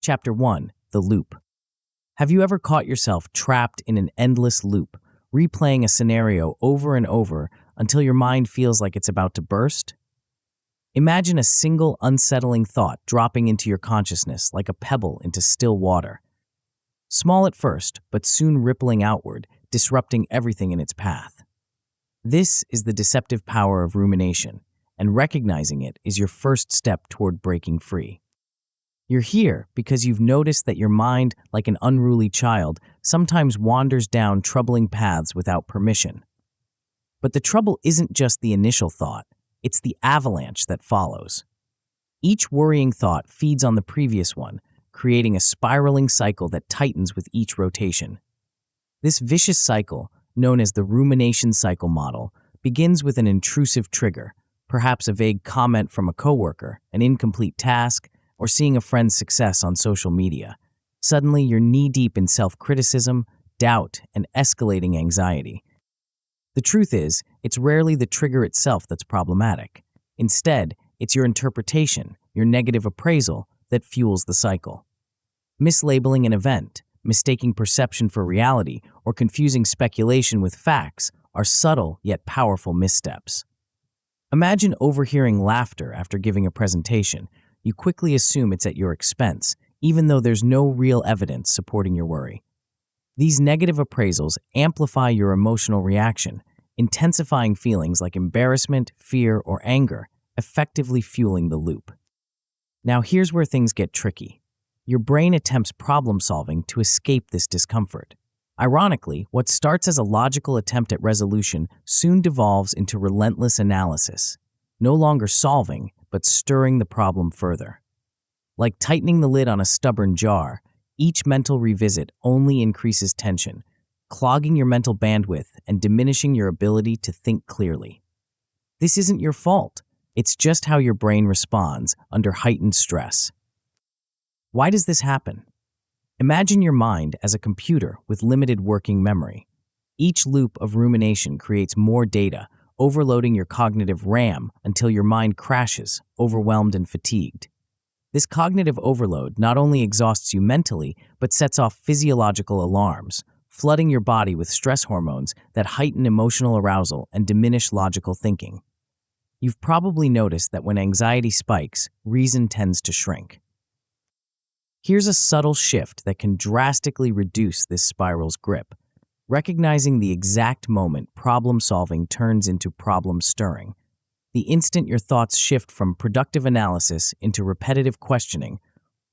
Chapter 1. The Loop. Have you ever caught yourself trapped in an endless loop, replaying a scenario over and over until your mind feels like it's about to burst? Imagine a single unsettling thought dropping into your consciousness like a pebble into still water. Small at first, but soon rippling outward, disrupting everything in its path. This is the deceptive power of rumination, and recognizing it is your first step toward breaking free. You're here because you've noticed that your mind, like an unruly child, sometimes wanders down troubling paths without permission. But the trouble isn't just the initial thought, it's the avalanche that follows. Each worrying thought feeds on the previous one, creating a spiraling cycle that tightens with each rotation. This vicious cycle, known as the rumination cycle model, begins with an intrusive trigger, perhaps a vague comment from a coworker, an incomplete task, or seeing a friend's success on social media. Suddenly, you're knee-deep in self-criticism, doubt, and escalating anxiety. The truth is, it's rarely the trigger itself that's problematic. Instead, it's your interpretation, your negative appraisal, that fuels the cycle. Mislabeling an event, mistaking perception for reality, or confusing speculation with facts are subtle yet powerful missteps. Imagine overhearing laughter after giving a presentation. You quickly assume it's at your expense, even though there's no real evidence supporting your worry. These negative appraisals amplify your emotional reaction, intensifying feelings like embarrassment, fear, or anger, effectively fueling the loop. Now here's where things get tricky. Your brain attempts problem-solving to escape this discomfort. Ironically, what starts as a logical attempt at resolution soon devolves into relentless analysis, no longer solving, but stirring the problem further. Like tightening the lid on a stubborn jar, each mental revisit only increases tension, clogging your mental bandwidth and diminishing your ability to think clearly. This isn't your fault. It's just how your brain responds under heightened stress. Why does this happen? Imagine your mind as a computer with limited working memory. Each loop of rumination creates more data, overloading your cognitive RAM until your mind crashes, overwhelmed and fatigued. This cognitive overload not only exhausts you mentally, but sets off physiological alarms, flooding your body with stress hormones that heighten emotional arousal and diminish logical thinking. You've probably noticed that when anxiety spikes, reason tends to shrink. Here's a subtle shift that can drastically reduce this spiral's grip. Recognizing the exact moment problem-solving turns into problem-stirring. The instant your thoughts shift from productive analysis into repetitive questioning,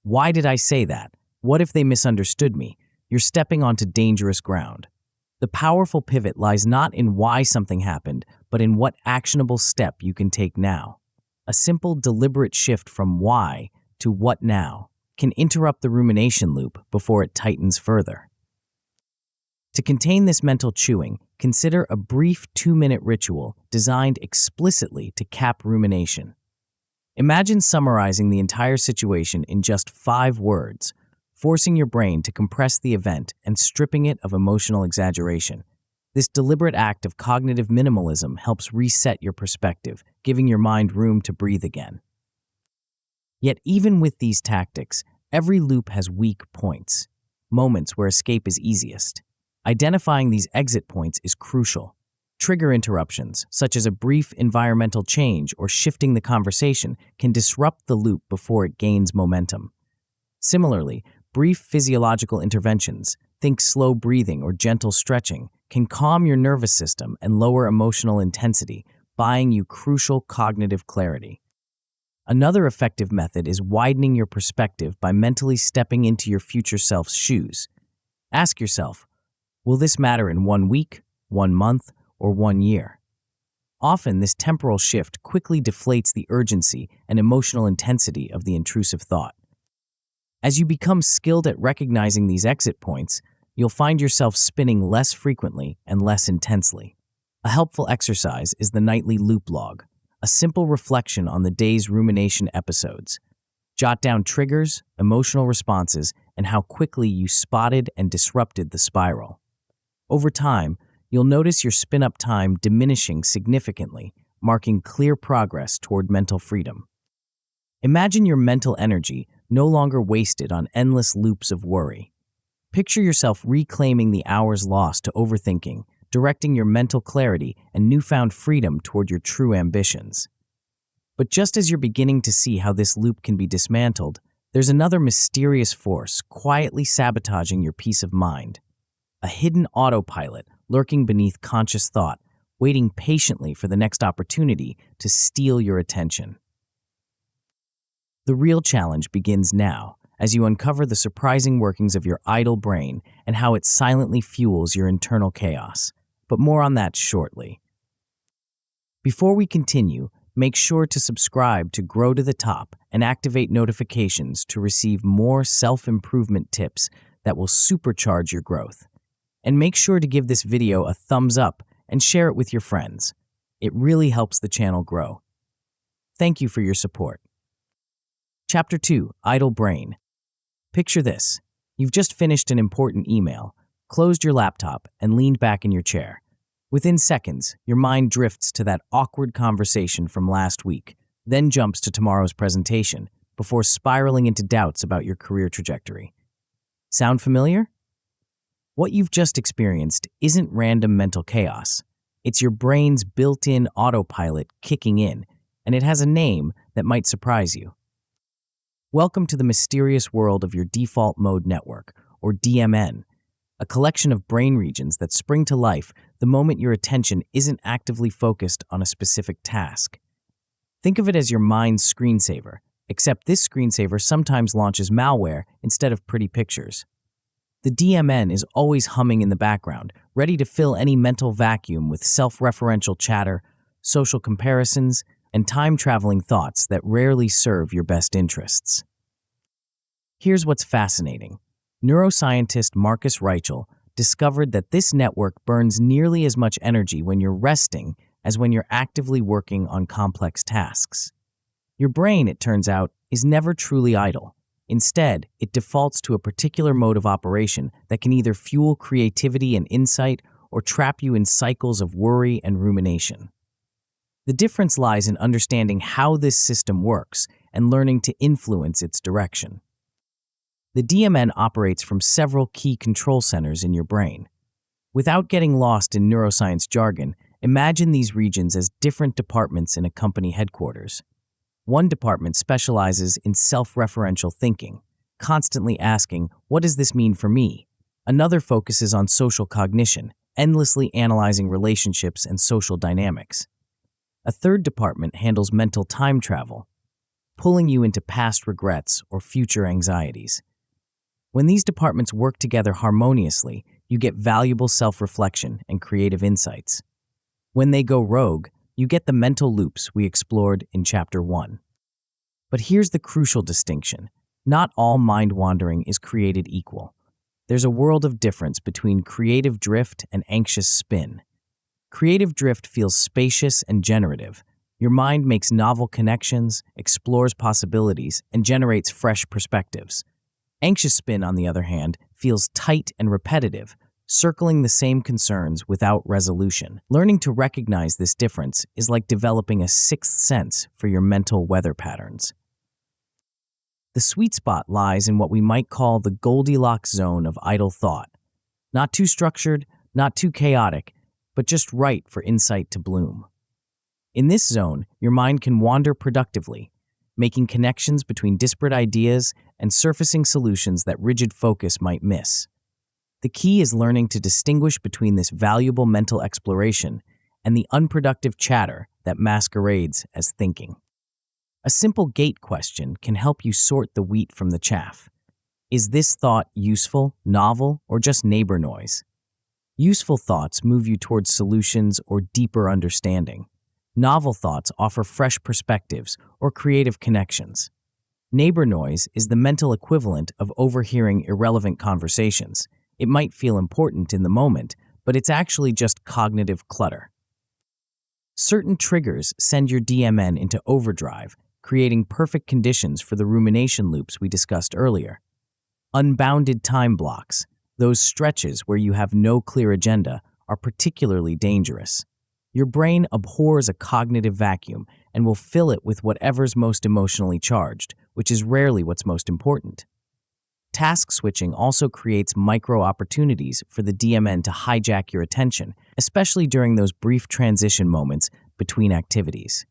why did I say that? What if they misunderstood me? You're stepping onto dangerous ground. The powerful pivot lies not in why something happened, but in what actionable step you can take now. A simple, deliberate shift from why to what now can interrupt the rumination loop before it tightens further. To contain this mental chewing, consider a brief 2-minute ritual designed explicitly to cap rumination. Imagine summarizing the entire situation in just 5 words, forcing your brain to compress the event and stripping it of emotional exaggeration. This deliberate act of cognitive minimalism helps reset your perspective, giving your mind room to breathe again. Yet even with these tactics, every loop has weak points, moments where escape is easiest. Identifying these exit points is crucial. Trigger interruptions, such as a brief environmental change or shifting the conversation, can disrupt the loop before it gains momentum. Similarly, brief physiological interventions, think slow breathing or gentle stretching, can calm your nervous system and lower emotional intensity, buying you crucial cognitive clarity. Another effective method is widening your perspective by mentally stepping into your future self's shoes. Ask yourself, will this matter in 1 week, 1 month, or 1 year? Often, this temporal shift quickly deflates the urgency and emotional intensity of the intrusive thought. As you become skilled at recognizing these exit points, you'll find yourself spinning less frequently and less intensely. A helpful exercise is the nightly loop log, a simple reflection on the day's rumination episodes. Jot down triggers, emotional responses, and how quickly you spotted and disrupted the spiral. Over time, you'll notice your spin-up time diminishing significantly, marking clear progress toward mental freedom. Imagine your mental energy no longer wasted on endless loops of worry. Picture yourself reclaiming the hours lost to overthinking, directing your mental clarity and newfound freedom toward your true ambitions. But just as you're beginning to see how this loop can be dismantled, there's another mysterious force quietly sabotaging your peace of mind. A hidden autopilot lurking beneath conscious thought, waiting patiently for the next opportunity to steal your attention. The real challenge begins now, as you uncover the surprising workings of your idle brain and how it silently fuels your internal chaos. But more on that shortly. Before we continue, make sure to subscribe to Grow to the Top and activate notifications to receive more self-improvement tips that will supercharge your growth. And make sure to give this video a thumbs up and share it with your friends. It really helps the channel grow. Thank you for your support. Chapter 2, Idle Brain. Picture this. You've just finished an important email, closed your laptop, and leaned back in your chair. Within seconds, your mind drifts to that awkward conversation from last week, then jumps to tomorrow's presentation, before spiraling into doubts about your career trajectory. Sound familiar? What you've just experienced isn't random mental chaos. It's your brain's built-in autopilot kicking in, and it has a name that might surprise you. Welcome to the mysterious world of your default mode network, or DMN, a collection of brain regions that spring to life the moment your attention isn't actively focused on a specific task. Think of it as your mind's screensaver, except this screensaver sometimes launches malware instead of pretty pictures. The DMN is always humming in the background, ready to fill any mental vacuum with self-referential chatter, social comparisons, and time-traveling thoughts that rarely serve your best interests. Here's what's fascinating. Neuroscientist Marcus Reichel discovered that this network burns nearly as much energy when you're resting as when you're actively working on complex tasks. Your brain, it turns out, is never truly idle. Instead, it defaults to a particular mode of operation that can either fuel creativity and insight or trap you in cycles of worry and rumination. The difference lies in understanding how this system works and learning to influence its direction. The DMN operates from several key control centers in your brain. Without getting lost in neuroscience jargon, imagine these regions as different departments in a company headquarters. One department specializes in self-referential thinking, constantly asking, "What does this mean for me?" Another focuses on social cognition, endlessly analyzing relationships and social dynamics. A third department handles mental time travel, pulling you into past regrets or future anxieties. When these departments work together harmoniously, you get valuable self-reflection and creative insights. When they go rogue, you get the mental loops we explored in Chapter 1. But here's the crucial distinction. Not all mind-wandering is created equal. There's a world of difference between creative drift and anxious spin. Creative drift feels spacious and generative. Your mind makes novel connections, explores possibilities, and generates fresh perspectives. Anxious spin, on the other hand, feels tight and repetitive, circling the same concerns without resolution. Learning to recognize this difference is like developing a sixth sense for your mental weather patterns. The sweet spot lies in what we might call the Goldilocks zone of idle thought. Not too structured, not too chaotic, but just right for insight to bloom. In this zone, your mind can wander productively, making connections between disparate ideas and surfacing solutions that rigid focus might miss. The key is learning to distinguish between this valuable mental exploration and the unproductive chatter that masquerades as thinking. A simple gate question can help you sort the wheat from the chaff. Is this thought useful, novel, or just neighbor noise? Useful thoughts move you towards solutions or deeper understanding. Novel thoughts offer fresh perspectives or creative connections. Neighbor noise is the mental equivalent of overhearing irrelevant conversations. It might feel important in the moment, but it's actually just cognitive clutter. Certain triggers send your DMN into overdrive, creating perfect conditions for the rumination loops we discussed earlier. Unbounded time blocks, those stretches where you have no clear agenda, are particularly dangerous. Your brain abhors a cognitive vacuum and will fill it with whatever's most emotionally charged, which is rarely what's most important. Task switching also creates micro opportunities for the DMN to hijack your attention, especially during those brief transition moments between activities.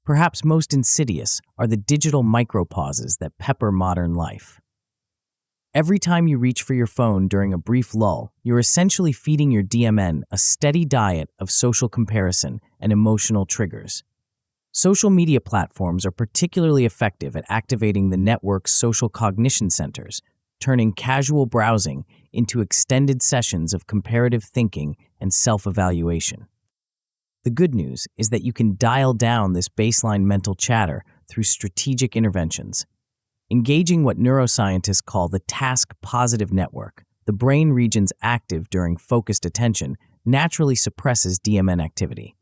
Perhaps most insidious are the digital micropauses that pepper modern life. Every time you reach for your phone during a brief lull, you're essentially feeding your DMN a steady diet of social comparison and emotional triggers. Social media platforms are particularly effective at activating the network's social cognition centers, turning casual browsing into extended sessions of comparative thinking and self-evaluation. The good news is that you can dial down this baseline mental chatter through strategic interventions. Engaging what neuroscientists call the task-positive network, the brain regions active during focused attention, naturally suppresses DMN activity.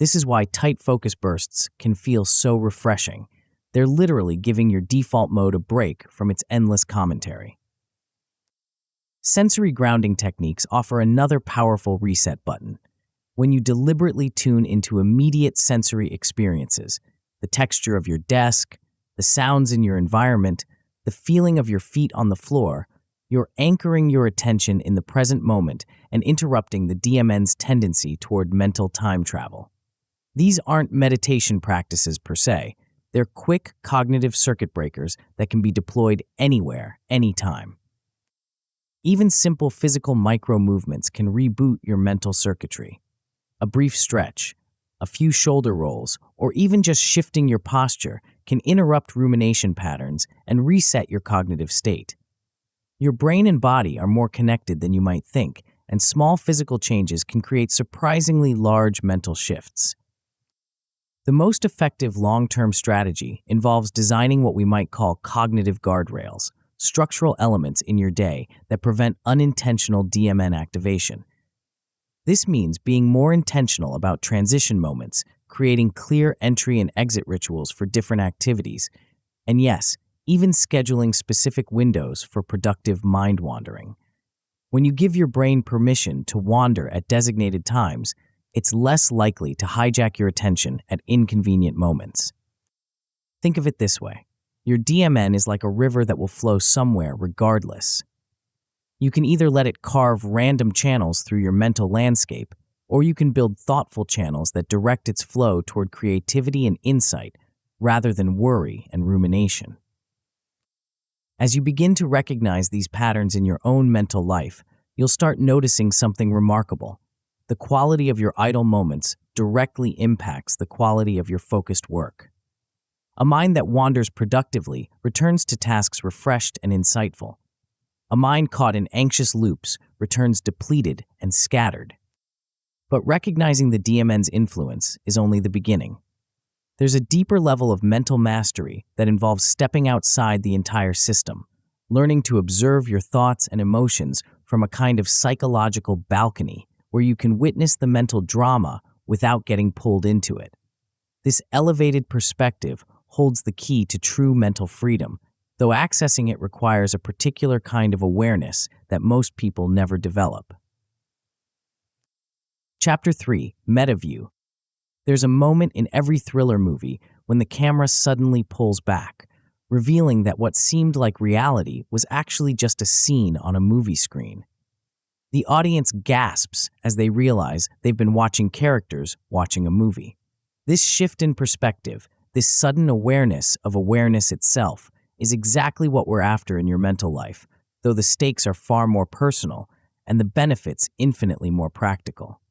This is why tight focus bursts can feel so refreshing. They're literally giving your default mode a break from its endless commentary. Sensory grounding techniques offer another powerful reset button. When you deliberately tune into immediate sensory experiences, the texture of your desk, the sounds in your environment, the feeling of your feet on the floor, you're anchoring your attention in the present moment and interrupting the DMN's tendency toward mental time travel. These aren't meditation practices per se. They're quick cognitive circuit breakers that can be deployed anywhere, anytime. Even simple physical micro-movements can reboot your mental circuitry. A brief stretch, a few shoulder rolls, or even just shifting your posture can interrupt rumination patterns and reset your cognitive state. Your brain and body are more connected than you might think, and small physical changes can create surprisingly large mental shifts. The most effective long-term strategy involves designing what we might call cognitive guardrails, structural elements in your day that prevent unintentional DMN activation. This means being more intentional about transition moments, creating clear entry and exit rituals for different activities, and yes, even scheduling specific windows for productive mind wandering. When you give your brain permission to wander at designated times, it's less likely to hijack your attention at inconvenient moments. Think of it this way. Your DMN is like a river that will flow somewhere regardless. You can either let it carve random channels through your mental landscape, or you can build thoughtful channels that direct its flow toward creativity and insight rather than worry and rumination. As you begin to recognize these patterns in your own mental life, you'll start noticing something remarkable. The quality of your idle moments directly impacts the quality of your focused work. A mind that wanders productively returns to tasks refreshed and insightful. A mind caught in anxious loops returns depleted and scattered. But recognizing the DMN's influence is only the beginning. There's a deeper level of mental mastery that involves stepping outside the entire system, learning to observe your thoughts and emotions from a kind of psychological balcony where you can witness the mental drama without getting pulled into it. This elevated perspective holds the key to true mental freedom, though accessing it requires a particular kind of awareness that most people never develop. Chapter 3, Metaview. There's a moment in every thriller movie when the camera suddenly pulls back, revealing that what seemed like reality was actually just a scene on a movie screen. The audience gasps as they realize they've been watching characters watching a movie. This shift in perspective, this sudden awareness of awareness itself, is exactly what we're after in your mental life, though the stakes are far more personal and the benefits infinitely more practical.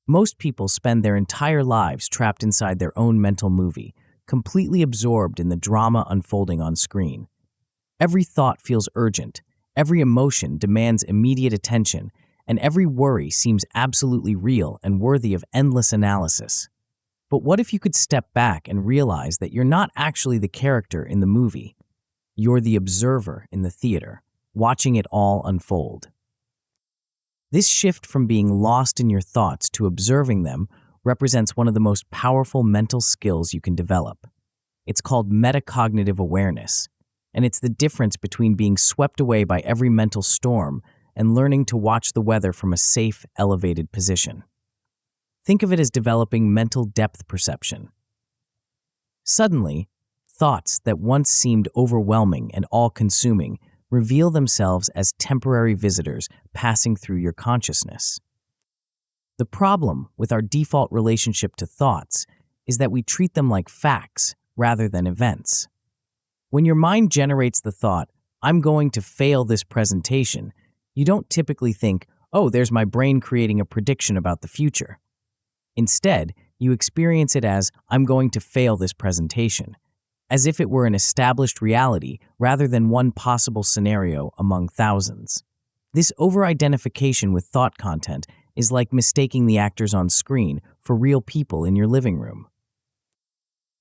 Most people spend their entire lives trapped inside their own mental movie, completely absorbed in the drama unfolding on screen. Every thought feels urgent, every emotion demands immediate attention, and every worry seems absolutely real and worthy of endless analysis. But what if you could step back and realize that you're not actually the character in the movie? You're the observer in the theater, watching it all unfold. This shift from being lost in your thoughts to observing them represents one of the most powerful mental skills you can develop. It's called metacognitive awareness, and it's the difference between being swept away by every mental storm and learning to watch the weather from a safe, elevated position. Think of it as developing mental depth perception. Suddenly, Thoughts that once seemed overwhelming and all-consuming reveal themselves as temporary visitors passing through your consciousness. The problem with our default relationship to thoughts is that we treat them like facts rather than events. When your mind generates the thought, "I'm going to fail this presentation," you don't typically think, "Oh, there's my brain creating a prediction about the future." Instead, you experience it as, "I'm going to fail this presentation," as if it were an established reality rather than one possible scenario among thousands. This over-identification with thought content is like mistaking the actors on screen for real people in your living room.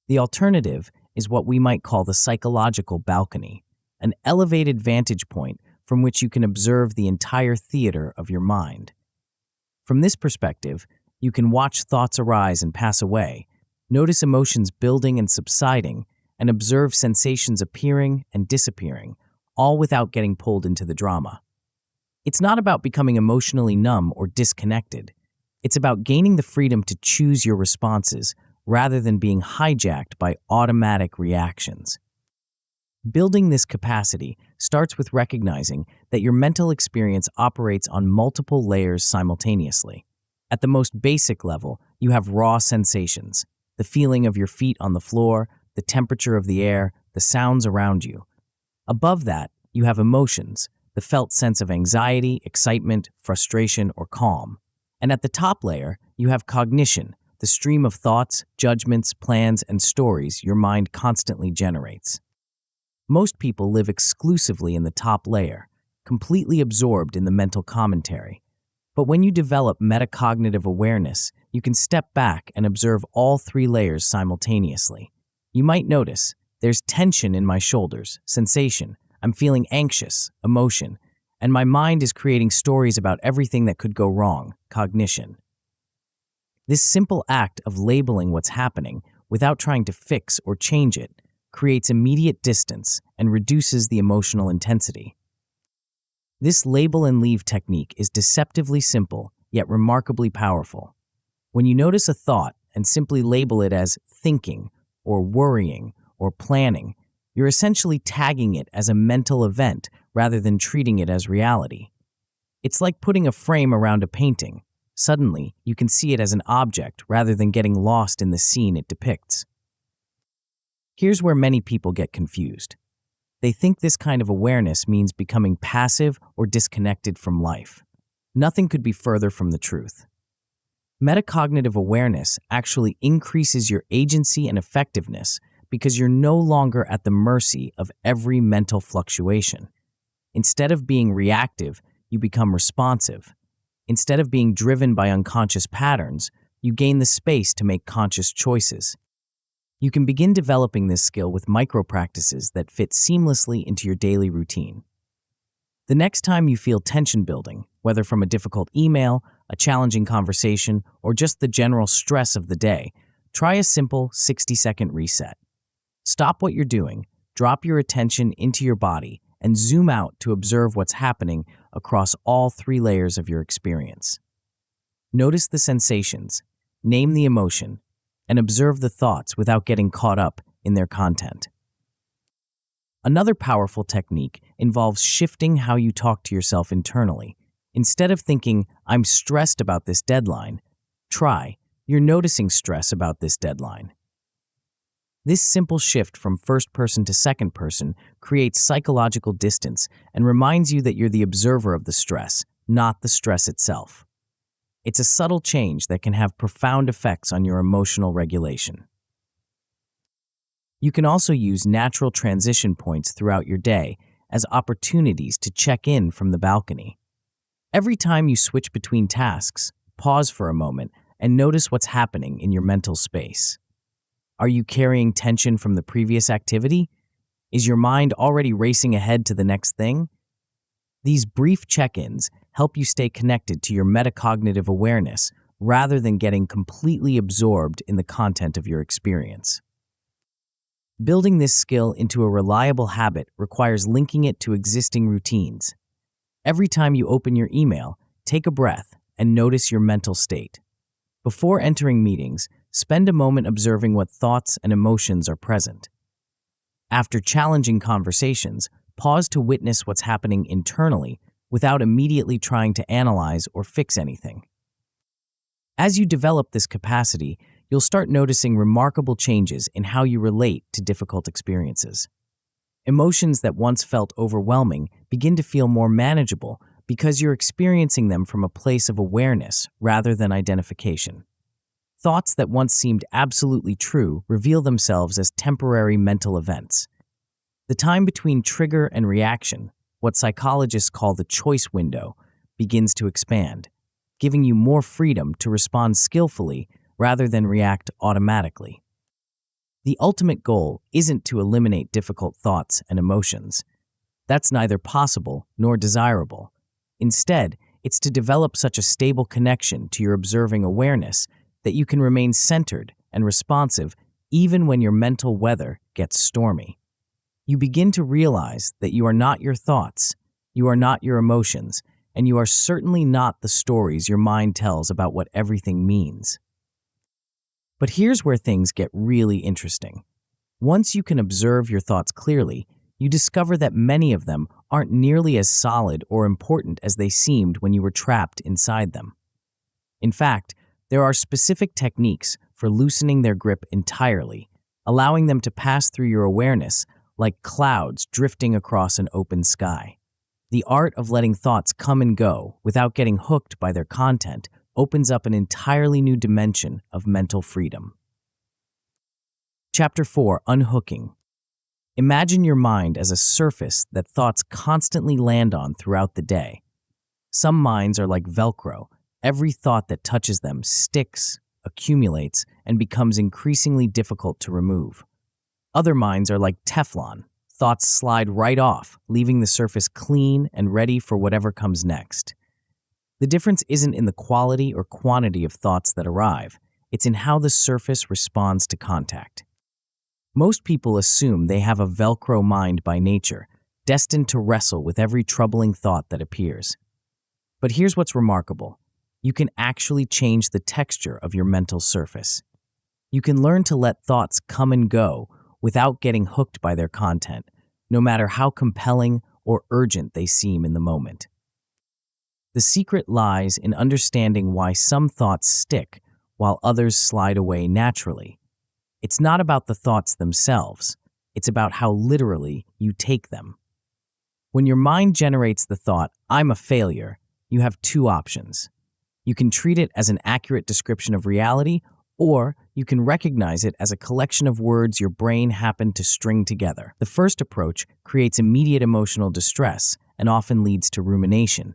The alternative is what we might call the psychological balcony, an elevated vantage point from which you can observe the entire theater of your mind. From this perspective, you can watch thoughts arise and pass away, notice emotions building and subsiding, and observe sensations appearing and disappearing, all without getting pulled into the drama. It's not about becoming emotionally numb or disconnected. It's about gaining the freedom to choose your responses rather than being hijacked by automatic reactions. Building this capacity starts with recognizing that your mental experience operates on multiple layers simultaneously. At the most basic level, you have raw sensations, the feeling of your feet on the floor, the temperature of the air, the sounds around you. Above that, you have emotions, the felt sense of anxiety, excitement, frustration, or calm. And at the top layer, you have cognition, the stream of thoughts, judgments, plans, and stories your mind constantly generates. Most people live exclusively in the top layer, completely absorbed in the mental commentary. But when you develop metacognitive awareness, you can step back and observe all three layers simultaneously. You might notice, there's tension in my shoulders, sensation, I'm feeling anxious, emotion, and my mind is creating stories about everything that could go wrong, cognition. This simple act of labeling what's happening without trying to fix or change it creates immediate distance and reduces the emotional intensity. This label and leave technique is deceptively simple, yet remarkably powerful. When you notice a thought and simply label it as thinking or worrying or planning, you're essentially tagging it as a mental event rather than treating it as reality. It's like putting a frame around a painting. Suddenly, you can see it as an object rather than getting lost in the scene it depicts. Here's where many people get confused. They think this kind of awareness means becoming passive or disconnected from life. Nothing could be further from the truth. Metacognitive awareness actually increases your agency and effectiveness because you're no longer at the mercy of every mental fluctuation. Instead of being reactive, you become responsive. Instead of being driven by unconscious patterns, you gain the space to make conscious choices. You can begin developing this skill with micro-practices that fit seamlessly into your daily routine. The next time you feel tension building, whether from a difficult email, a challenging conversation, or just the general stress of the day, try a simple 60-second reset. Stop what you're doing, drop your attention into your body, and zoom out to observe what's happening across all three layers of your experience. Notice the sensations, name the emotion, and observe the thoughts without getting caught up in their content. Another powerful technique involves shifting how you talk to yourself internally. Instead of thinking, "I'm stressed about this deadline," try, "You're noticing stress about this deadline." This simple shift from first person to second person creates psychological distance and reminds you that you're the observer of the stress, not the stress itself. It's a subtle change that can have profound effects on your emotional regulation. You can also use natural transition points throughout your day as opportunities to check in from the balcony. Every time you switch between tasks, pause for a moment and notice what's happening in your mental space. Are you carrying tension from the previous activity? Is your mind already racing ahead to the next thing? These brief check-ins help you stay connected to your metacognitive awareness rather than getting completely absorbed in the content of your experience. Building this skill into a reliable habit requires linking it to existing routines. Every time you open your email, take a breath and notice your mental state. Before entering meetings, spend a moment observing what thoughts and emotions are present. After challenging conversations, pause to witness what's happening internally without immediately trying to analyze or fix anything. As you develop this capacity, you'll start noticing remarkable changes in how you relate to difficult experiences. Emotions that once felt overwhelming begin to feel more manageable because you're experiencing them from a place of awareness rather than identification. Thoughts that once seemed absolutely true reveal themselves as temporary mental events. The time between trigger and reaction, what psychologists call the choice window, begins to expand, giving you more freedom to respond skillfully rather than react automatically. The ultimate goal isn't to eliminate difficult thoughts and emotions. That's neither possible nor desirable. Instead, it's to develop such a stable connection to your observing awareness that you can remain centered and responsive even when your mental weather gets stormy. You begin to realize that you are not your thoughts, you are not your emotions, and you are certainly not the stories your mind tells about what everything means. But here's where things get really interesting. Once you can observe your thoughts clearly, you discover that many of them aren't nearly as solid or important as they seemed when you were trapped inside them. In fact, there are specific techniques for loosening their grip entirely, allowing them to pass through your awareness like clouds drifting across an open sky. The art of letting thoughts come and go without getting hooked by their content opens up an entirely new dimension of mental freedom. Chapter 4: Unhooking. Imagine your mind as a surface that thoughts constantly land on throughout the day. Some minds are like Velcro. Every thought that touches them sticks, accumulates, and becomes increasingly difficult to remove. Other minds are like Teflon. Thoughts slide right off, leaving the surface clean and ready for whatever comes next. The difference isn't in the quality or quantity of thoughts that arrive, it's in how the surface responds to contact. Most people assume they have a Velcro mind by nature, destined to wrestle with every troubling thought that appears. But here's what's remarkable. You can actually change the texture of your mental surface. You can learn to let thoughts come and go without getting hooked by their content, no matter how compelling or urgent they seem in the moment. The secret lies in understanding why some thoughts stick while others slide away naturally. It's not about the thoughts themselves, it's about how literally you take them. When your mind generates the thought, "I'm a failure," you have two options. You can treat it as an accurate description of reality, or you can recognize it as a collection of words your brain happened to string together. The first approach creates immediate emotional distress and often leads to rumination.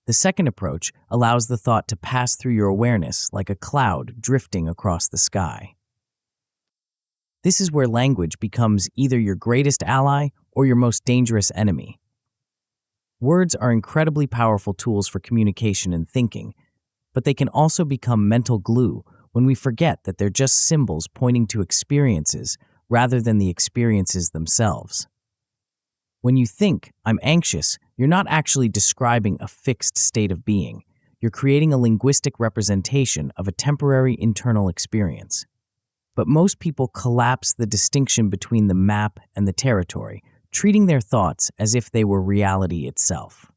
The second approach allows the thought to pass through your awareness like a cloud drifting across the sky. This is where language becomes either your greatest ally or your most dangerous enemy. Words are incredibly powerful tools for communication and thinking, but they can also become mental glue when we forget that they're just symbols pointing to experiences rather than the experiences themselves. When you think, "I'm anxious," you're not actually describing a fixed state of being. You're creating a linguistic representation of a temporary internal experience. But most people collapse the distinction between the map and the territory, treating their thoughts as if they were reality itself.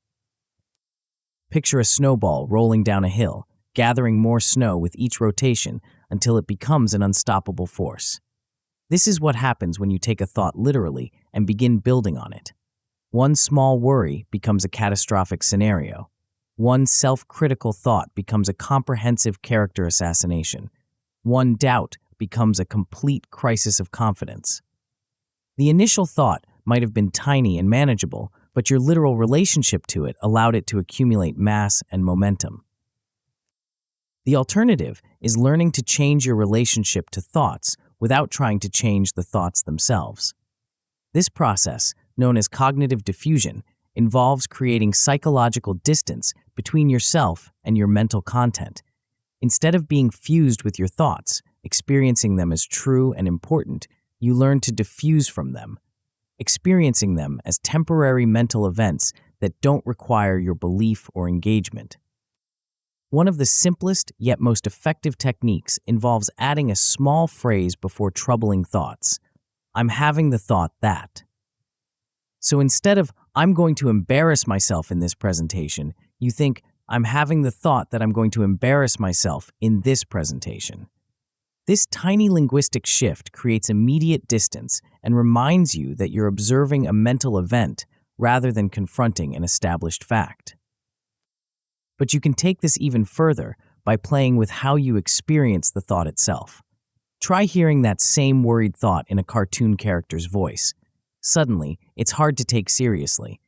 Picture a snowball rolling down a hill, gathering more snow with each rotation until it becomes an unstoppable force. This is what happens when you take a thought literally and begin building on it. One small worry becomes a catastrophic scenario. One self-critical thought becomes a comprehensive character assassination. One doubt becomes a complete crisis of confidence. The initial thought might have been tiny and manageable, but your literal relationship to it allowed it to accumulate mass and momentum. The alternative is learning to change your relationship to thoughts without trying to change the thoughts themselves. This process, known as cognitive diffusion, involves creating psychological distance between yourself and your mental content. Instead of being fused with your thoughts, experiencing them as true and important, you learn to diffuse from them, experiencing them as temporary mental events that don't require your belief or engagement. One of the simplest yet most effective techniques involves adding a small phrase before troubling thoughts. I'm having the thought that. So instead of, I'm going to embarrass myself in this presentation, you think, I'm having the thought that I'm going to embarrass myself in this presentation. This tiny linguistic shift creates immediate distance and reminds you that you're observing a mental event rather than confronting an established fact. But you can take this even further by playing with how you experience the thought itself. Try hearing that same worried thought in a cartoon character's voice. Suddenly, it's hard to take seriously.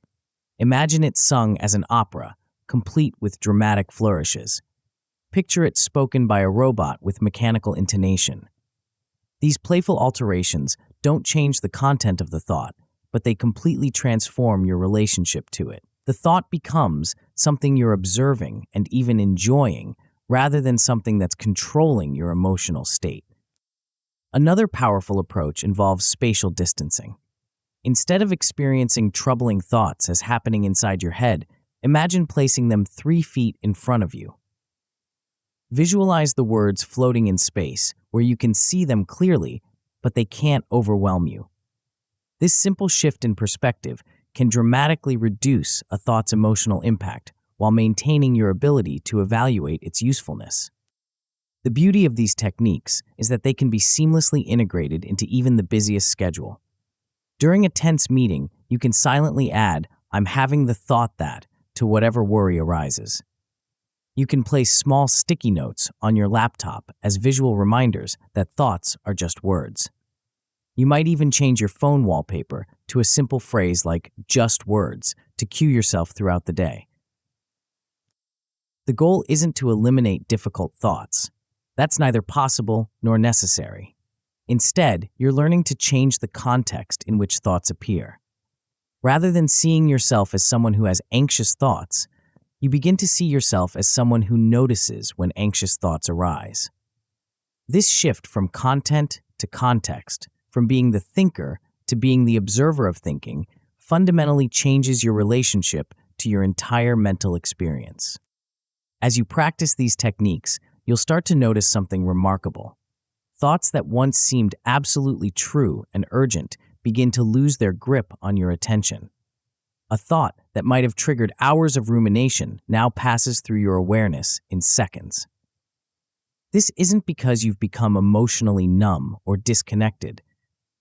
Imagine it sung as an opera, complete with dramatic flourishes. Picture it spoken by a robot with mechanical intonation. These playful alterations don't change the content of the thought, but they completely transform your relationship to it. The thought becomes something you're observing and even enjoying, rather than something that's controlling your emotional state. Another powerful approach involves spatial distancing. Instead of experiencing troubling thoughts as happening inside your head, imagine placing them 3 feet in front of you. Visualize the words floating in space, where you can see them clearly, but they can't overwhelm you. This simple shift in perspective can dramatically reduce a thought's emotional impact while maintaining your ability to evaluate its usefulness. The beauty of these techniques is that they can be seamlessly integrated into even the busiest schedule. During a tense meeting, you can silently add, I'm having the thought that, to whatever worry arises. You can place small sticky notes on your laptop as visual reminders that thoughts are just words. You might even change your phone wallpaper to a simple phrase like just words to cue yourself throughout the day. The goal isn't to eliminate difficult thoughts. That's neither possible nor necessary. Instead, you're learning to change the context in which thoughts appear. Rather than seeing yourself as someone who has anxious thoughts, you begin to see yourself as someone who notices when anxious thoughts arise. This shift from content to context, from being the thinker to being the observer of thinking, fundamentally changes your relationship to your entire mental experience. As you practice these techniques, you'll start to notice something remarkable. Thoughts that once seemed absolutely true and urgent begin to lose their grip on your attention. A thought that might have triggered hours of rumination now passes through your awareness in seconds. This isn't because you've become emotionally numb or disconnected.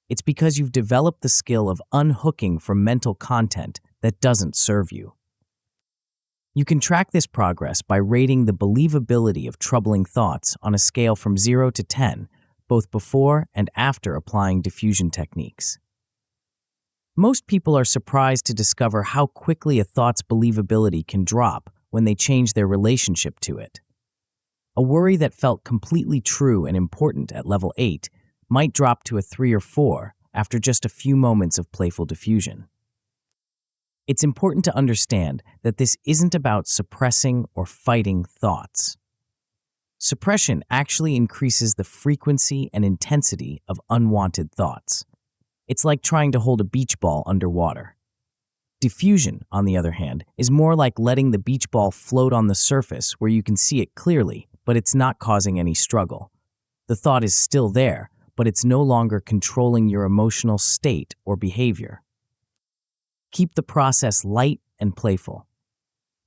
It's because you've developed the skill of unhooking from mental content that doesn't serve you. You can track this progress by rating the believability of troubling thoughts on a scale from 0 to 10, both before and after applying diffusion techniques. Most people are surprised to discover how quickly a thought's believability can drop when they change their relationship to it. A worry that felt completely true and important at level 8 might drop to a 3 or 4 after just a few moments of playful diffusion. It's important to understand that this isn't about suppressing or fighting thoughts. Suppression actually increases the frequency and intensity of unwanted thoughts. It's like trying to hold a beach ball underwater. Diffusion, on the other hand, is more like letting the beach ball float on the surface where you can see it clearly, but it's not causing any struggle. The thought is still there, but it's no longer controlling your emotional state or behavior. Keep the process light and playful.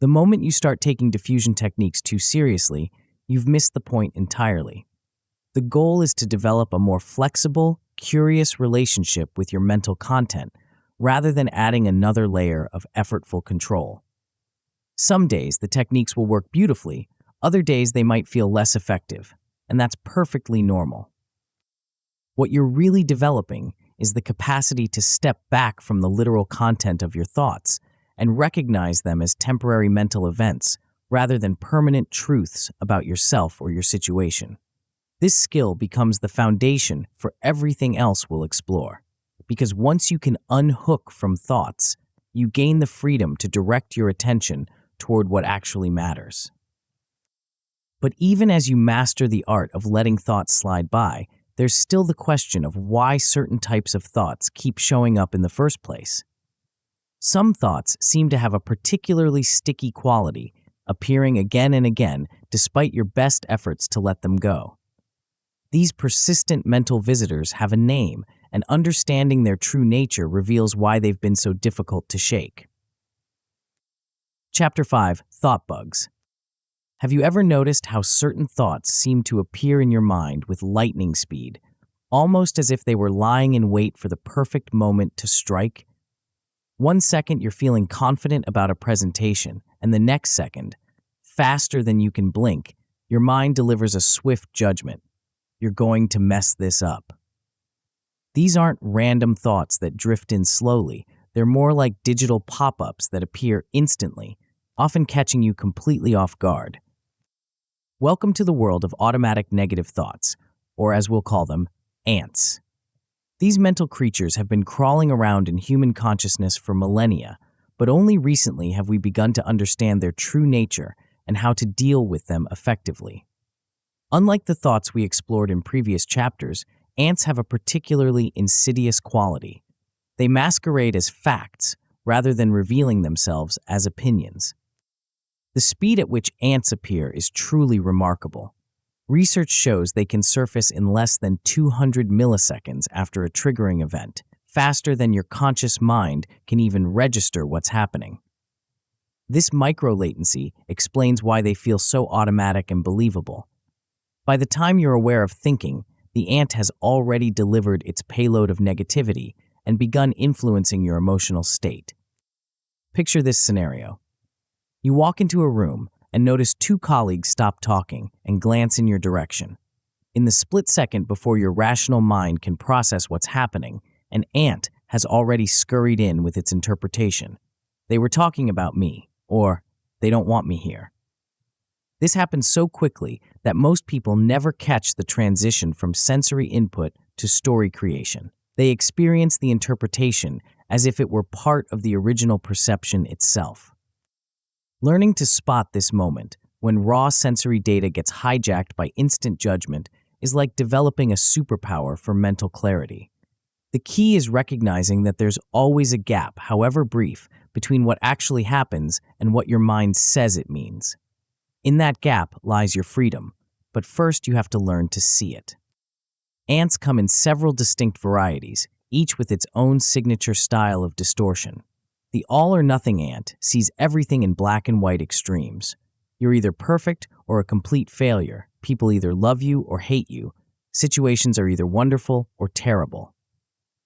The moment you start taking diffusion techniques too seriously, you've missed the point entirely. The goal is to develop a more flexible, curious relationship with your mental content, rather than adding another layer of effortful control. Some days the techniques will work beautifully, other days they might feel less effective, and that's perfectly normal. What you're really developing is the capacity to step back from the literal content of your thoughts and recognize them as temporary mental events rather than permanent truths about yourself or your situation. This skill becomes the foundation for everything else we'll explore, because once you can unhook from thoughts, you gain the freedom to direct your attention toward what actually matters. But even as you master the art of letting thoughts slide by, there's still the question of why certain types of thoughts keep showing up in the first place. Some thoughts seem to have a particularly sticky quality, appearing again and again despite your best efforts to let them go. These persistent mental visitors have a name, and understanding their true nature reveals why they've been so difficult to shake. Chapter 5. Thought Bugs. Have you ever noticed how certain thoughts seem to appear in your mind with lightning speed, almost as if they were lying in wait for the perfect moment to strike? One second you're feeling confident about a presentation, and the next second, faster than you can blink, your mind delivers a swift judgment. You're going to mess this up. These aren't random thoughts that drift in slowly. They're more like digital pop-ups that appear instantly, often catching you completely off guard. Welcome to the world of automatic negative thoughts, or as we'll call them, ants. These mental creatures have been crawling around in human consciousness for millennia, but only recently have we begun to understand their true nature and how to deal with them effectively. Unlike the thoughts we explored in previous chapters, ants have a particularly insidious quality. They masquerade as facts rather than revealing themselves as opinions. The speed at which ants appear is truly remarkable. Research shows they can surface in less than 200 milliseconds after a triggering event, faster than your conscious mind can even register what's happening. This micro-latency explains why they feel so automatic and believable. By the time you're aware of thinking, the ant has already delivered its payload of negativity and begun influencing your emotional state. Picture this scenario. You walk into a room and notice two colleagues stop talking and glance in your direction. In the split second before your rational mind can process what's happening, an ant has already scurried in with its interpretation. They were talking about me, or they don't want me here. This happens so quickly that most people never catch the transition from sensory input to story creation. They experience the interpretation as if it were part of the original perception itself. Learning to spot this moment, when raw sensory data gets hijacked by instant judgment, is like developing a superpower for mental clarity. The key is recognizing that there's always a gap, however brief, between what actually happens and what your mind says it means. In that gap lies your freedom, but first you have to learn to see it. Ants come in several distinct varieties, each with its own signature style of distortion. The all-or-nothing ant sees everything in black and white extremes. You're either perfect or a complete failure. People either love you or hate you. Situations are either wonderful or terrible.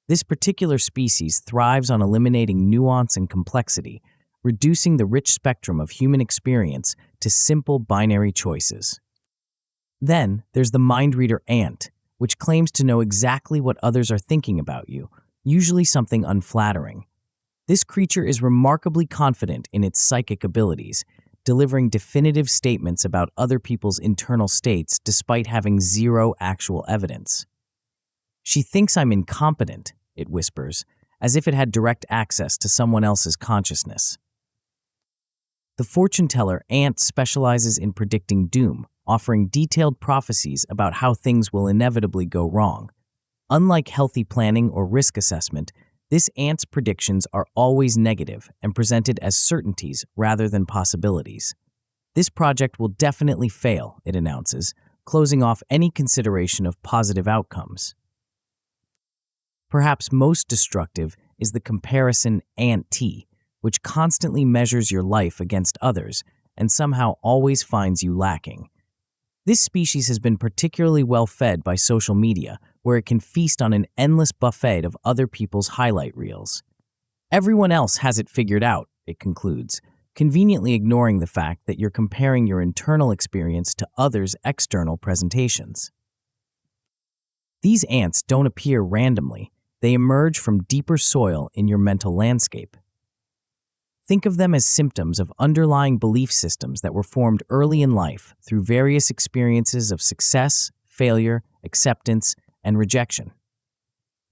This particular species thrives on eliminating nuance and complexity, reducing the rich spectrum of human experience to simple binary choices. Then there's the mind reader ant, which claims to know exactly what others are thinking about you, usually something unflattering. This creature is remarkably confident in its psychic abilities, delivering definitive statements about other people's internal states despite having zero actual evidence. "She thinks I'm incompetent," it whispers, as if it had direct access to someone else's consciousness. The fortune teller ant specializes in predicting doom, offering detailed prophecies about how things will inevitably go wrong. Unlike healthy planning or risk assessment, this ant's predictions are always negative and presented as certainties rather than possibilities. "This project will definitely fail," it announces, closing off any consideration of positive outcomes. Perhaps most destructive is the comparison ant, which constantly measures your life against others and somehow always finds you lacking. This species has been particularly well fed by social media, where it can feast on an endless buffet of other people's highlight reels. "Everyone else has it figured out," it concludes, conveniently ignoring the fact that you're comparing your internal experience to others' external presentations. These ants don't appear randomly. They emerge from deeper soil in your mental landscape. Think of them as symptoms of underlying belief systems that were formed early in life through various experiences of success, failure, acceptance, and rejection.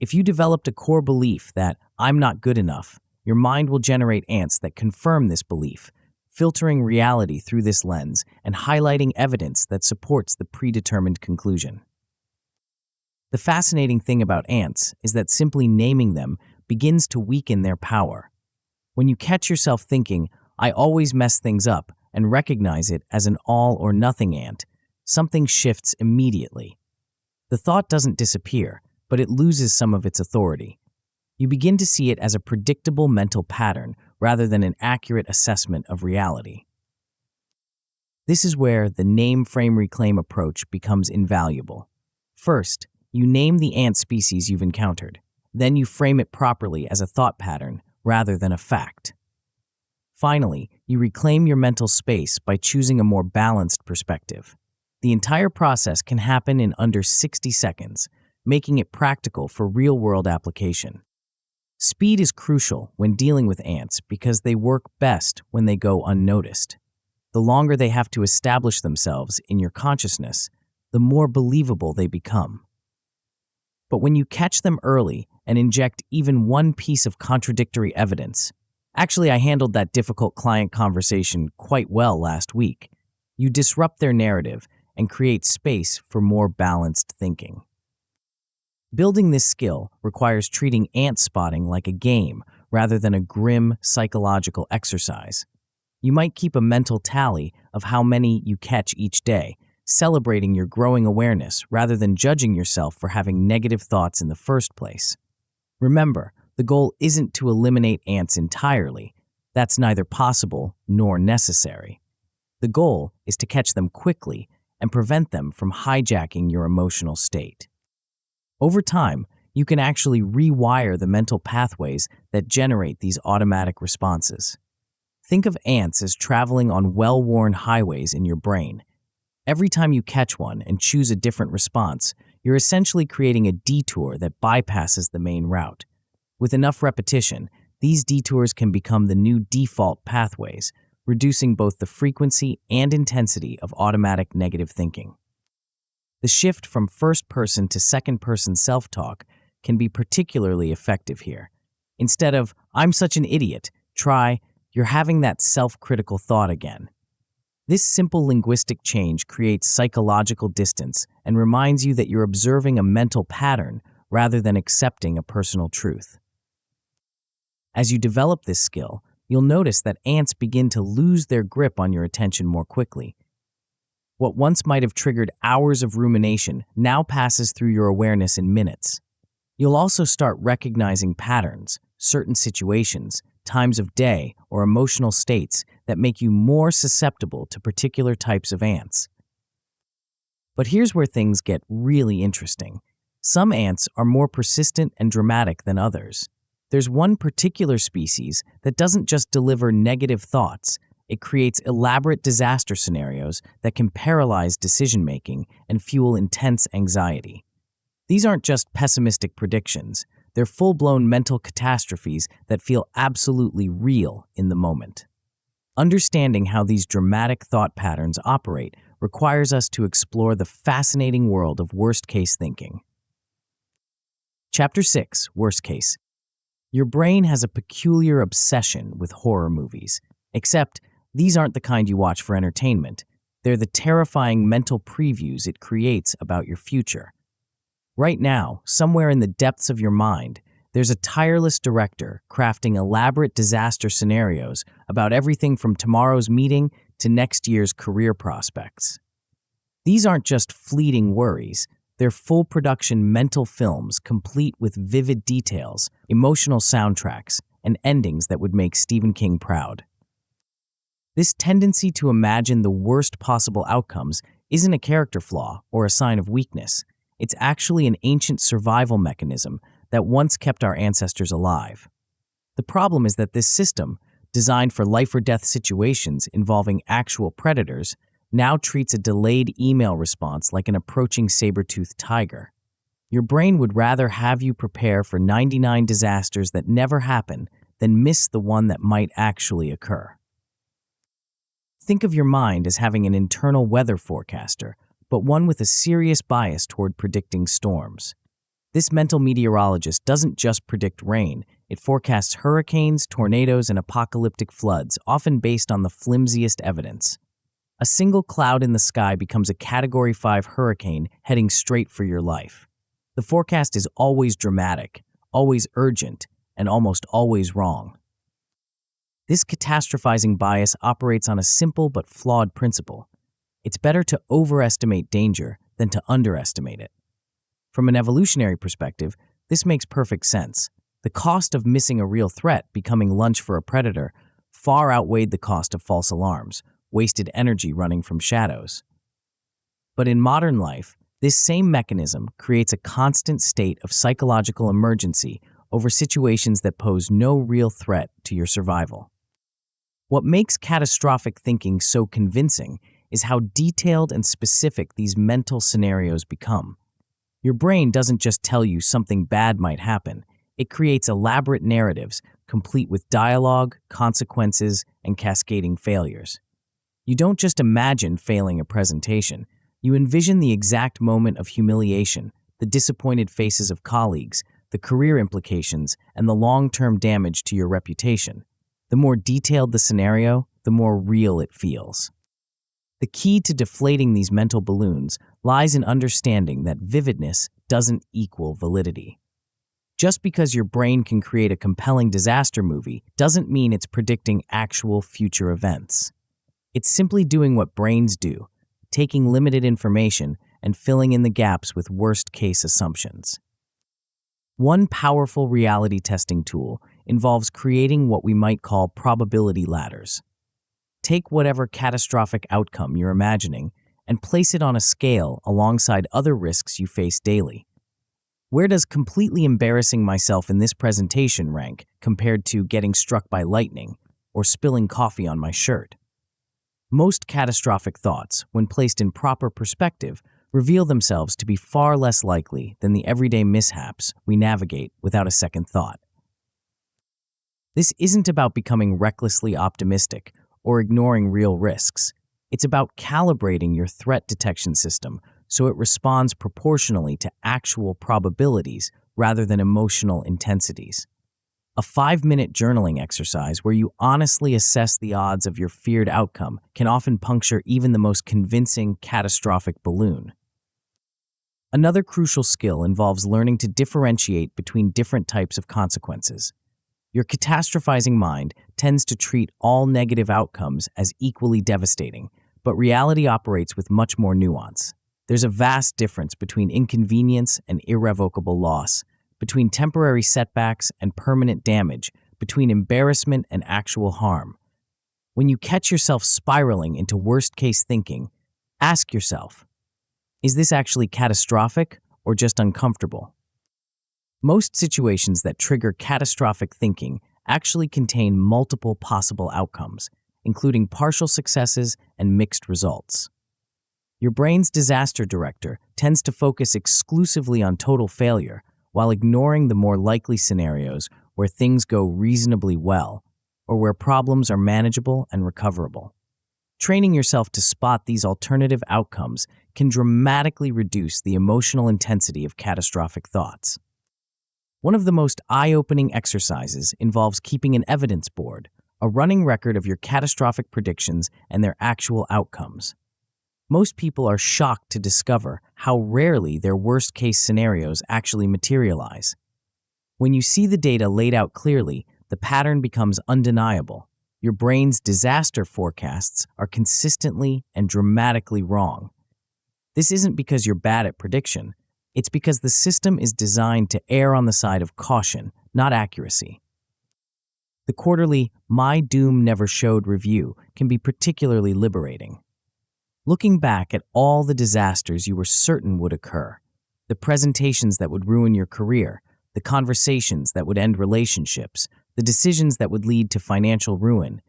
If you developed a core belief that "I'm not good enough," your mind will generate ants that confirm this belief, filtering reality through this lens and highlighting evidence that supports the predetermined conclusion. The fascinating thing about ants is that simply naming them begins to weaken their power. When you catch yourself thinking, "I always mess things up," and recognize it as an all-or-nothing ant, something shifts immediately. The thought doesn't disappear, but it loses some of its authority. You begin to see it as a predictable mental pattern rather than an accurate assessment of reality. This is where the name, frame, reclaim approach becomes invaluable. First, you name the ant species you've encountered. Then you frame it properly as a thought pattern rather than a fact. Finally, you reclaim your mental space by choosing a more balanced perspective. The entire process can happen in under 60 seconds, making it practical for real-world application. Speed is crucial when dealing with ants because they work best when they go unnoticed. The longer they have to establish themselves in your consciousness, the more believable they become. But when you catch them early and inject even one piece of contradictory evidence, actually, I handled that difficult client conversation quite well last week, you disrupt their narrative and create space for more balanced thinking. Building this skill requires treating ant spotting like a game rather than a grim psychological exercise. You might keep a mental tally of how many you catch each day, celebrating your growing awareness rather than judging yourself for having negative thoughts in the first place. Remember, the goal isn't to eliminate ants entirely. That's neither possible nor necessary. The goal is to catch them quickly and prevent them from hijacking your emotional state. Over time, you can actually rewire the mental pathways that generate these automatic responses. Think of ants as traveling on well-worn highways in your brain. Every time you catch one and choose a different response, you're essentially creating a detour that bypasses the main route. With enough repetition, these detours can become the new default pathways, reducing both the frequency and intensity of automatic negative thinking. The shift from first-person to second-person self-talk can be particularly effective here. Instead of, "I'm such an idiot," try, "You're having that self-critical thought again." This simple linguistic change creates psychological distance and reminds you that you're observing a mental pattern rather than accepting a personal truth. As you develop this skill, you'll notice that ants begin to lose their grip on your attention more quickly. What once might have triggered hours of rumination now passes through your awareness in minutes. You'll also start recognizing patterns, certain situations, times of day, or emotional states that make you more susceptible to particular types of ants. But here's where things get really interesting. Some ants are more persistent and dramatic than others. There's one particular species that doesn't just deliver negative thoughts, it creates elaborate disaster scenarios that can paralyze decision-making and fuel intense anxiety. These aren't just pessimistic predictions, they're full-blown mental catastrophes that feel absolutely real in the moment. Understanding how these dramatic thought patterns operate requires us to explore the fascinating world of worst-case thinking. Chapter 6, Worst Case. Your brain has a peculiar obsession with horror movies, except these aren't the kind you watch for entertainment. They're the terrifying mental previews it creates about your future. Right now, somewhere in the depths of your mind, there's a tireless director crafting elaborate disaster scenarios about everything from tomorrow's meeting to next year's career prospects. These aren't just fleeting worries, they're full-production mental films complete with vivid details, emotional soundtracks, and endings that would make Stephen King proud. This tendency to imagine the worst possible outcomes isn't a character flaw or a sign of weakness. It's actually an ancient survival mechanism that once kept our ancestors alive. The problem is that this system, designed for life-or-death situations involving actual predators, now treats a delayed email response like an approaching saber-toothed tiger. Your brain would rather have you prepare for 99 disasters that never happen than miss the one that might actually occur. Think of your mind as having an internal weather forecaster, but one with a serious bias toward predicting storms. This mental meteorologist doesn't just predict rain, it forecasts hurricanes, tornadoes, and apocalyptic floods, often based on the flimsiest evidence. A single cloud in the sky becomes a Category 5 hurricane heading straight for your life. The forecast is always dramatic, always urgent, and almost always wrong. This catastrophizing bias operates on a simple but flawed principle. It's better to overestimate danger than to underestimate it. From an evolutionary perspective, this makes perfect sense. The cost of missing a real threat, becoming lunch for a predator, far outweighed the cost of false alarms, wasted energy running from shadows. But in modern life, this same mechanism creates a constant state of psychological emergency over situations that pose no real threat to your survival. What makes catastrophic thinking so convincing is how detailed and specific these mental scenarios become. Your brain doesn't just tell you something bad might happen. It creates elaborate narratives, complete with dialogue, consequences, and cascading failures. You don't just imagine failing a presentation. You envision the exact moment of humiliation, the disappointed faces of colleagues, the career implications, and the long-term damage to your reputation. The more detailed the scenario, the more real it feels. The key to deflating these mental balloons lies in understanding that vividness doesn't equal validity. Just because your brain can create a compelling disaster movie doesn't mean it's predicting actual future events. It's simply doing what brains do, taking limited information and filling in the gaps with worst-case assumptions. One powerful reality testing tool involves creating what we might call probability ladders. Take whatever catastrophic outcome you're imagining and place it on a scale alongside other risks you face daily. Where does completely embarrassing myself in this presentation rank compared to getting struck by lightning or spilling coffee on my shirt? Most catastrophic thoughts, when placed in proper perspective, reveal themselves to be far less likely than the everyday mishaps we navigate without a second thought. This isn't about becoming recklessly optimistic or ignoring real risks. It's about calibrating your threat detection system so it responds proportionally to actual probabilities rather than emotional intensities. A 5-minute journaling exercise where you honestly assess the odds of your feared outcome can often puncture even the most convincing catastrophic balloon. Another crucial skill involves learning to differentiate between different types of consequences. Your catastrophizing mind tends to treat all negative outcomes as equally devastating, but reality operates with much more nuance. There's a vast difference between inconvenience and irrevocable loss, between temporary setbacks and permanent damage, between embarrassment and actual harm. When you catch yourself spiraling into worst-case thinking, ask yourself, is this actually catastrophic or just uncomfortable? Most situations that trigger catastrophic thinking actually contain multiple possible outcomes, including partial successes and mixed results. Your brain's disaster director tends to focus exclusively on total failure, while ignoring the more likely scenarios where things go reasonably well, or where problems are manageable and recoverable. Training yourself to spot these alternative outcomes can dramatically reduce the emotional intensity of catastrophic thoughts. One of the most eye-opening exercises involves keeping an evidence board, a running record of your catastrophic predictions and their actual outcomes. Most people are shocked to discover how rarely their worst-case scenarios actually materialize. When you see the data laid out clearly, the pattern becomes undeniable. Your brain's disaster forecasts are consistently and dramatically wrong. This isn't because you're bad at prediction. It's because the system is designed to err on the side of caution, not accuracy. The quarterly My Doom Never Showed review can be particularly liberating. Looking back at all the disasters you were certain would occur, the presentations that would ruin your career, the conversations that would end relationships, the decisions that would lead to financial ruin,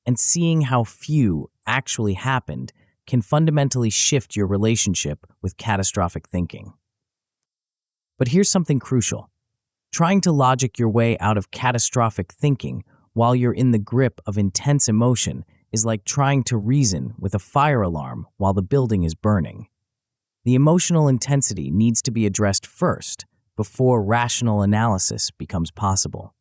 and seeing how few actually happened can fundamentally shift your relationship with catastrophic thinking. But here's something crucial. Trying to logic your way out of catastrophic thinking while you're in the grip of intense emotion is like trying to reason with a fire alarm while the building is burning. The emotional intensity needs to be addressed first before rational analysis becomes possible.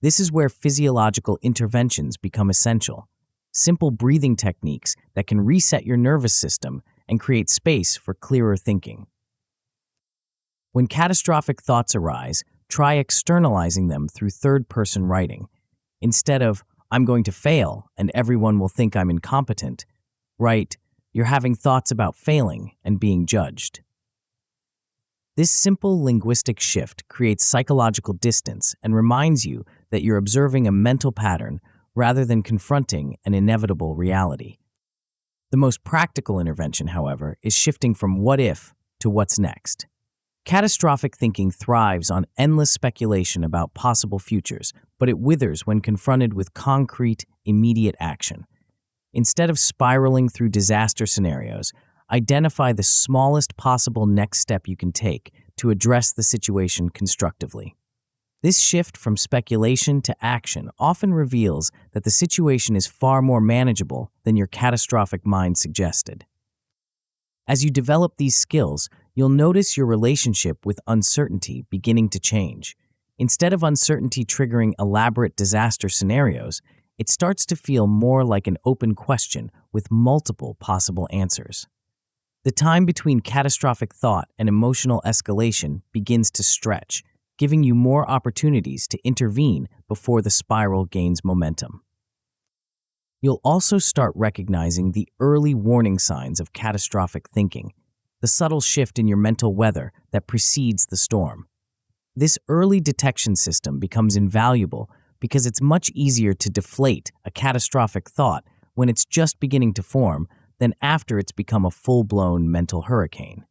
This is where physiological interventions become essential. Simple breathing techniques that can reset your nervous system and create space for clearer thinking. When catastrophic thoughts arise, try externalizing them through third-person writing. Instead of, I'm going to fail and everyone will think I'm incompetent, write, you're having thoughts about failing and being judged. This simple linguistic shift creates psychological distance and reminds you that you're observing a mental pattern rather than confronting an inevitable reality. The most practical intervention, however, is shifting from what if to what's next. Catastrophic thinking thrives on endless speculation about possible futures, but it withers when confronted with concrete, immediate action. Instead of spiraling through disaster scenarios, identify the smallest possible next step you can take to address the situation constructively. This shift from speculation to action often reveals that the situation is far more manageable than your catastrophic mind suggested. As you develop these skills, you'll notice your relationship with uncertainty beginning to change. Instead of uncertainty triggering elaborate disaster scenarios, it starts to feel more like an open question with multiple possible answers. The time between catastrophic thought and emotional escalation begins to stretch, giving you more opportunities to intervene before the spiral gains momentum. You'll also start recognizing the early warning signs of catastrophic thinking, the subtle shift in your mental weather that precedes the storm. This early detection system becomes invaluable because it's much easier to deflate a catastrophic thought when it's just beginning to form than after it's become a full-blown mental hurricane.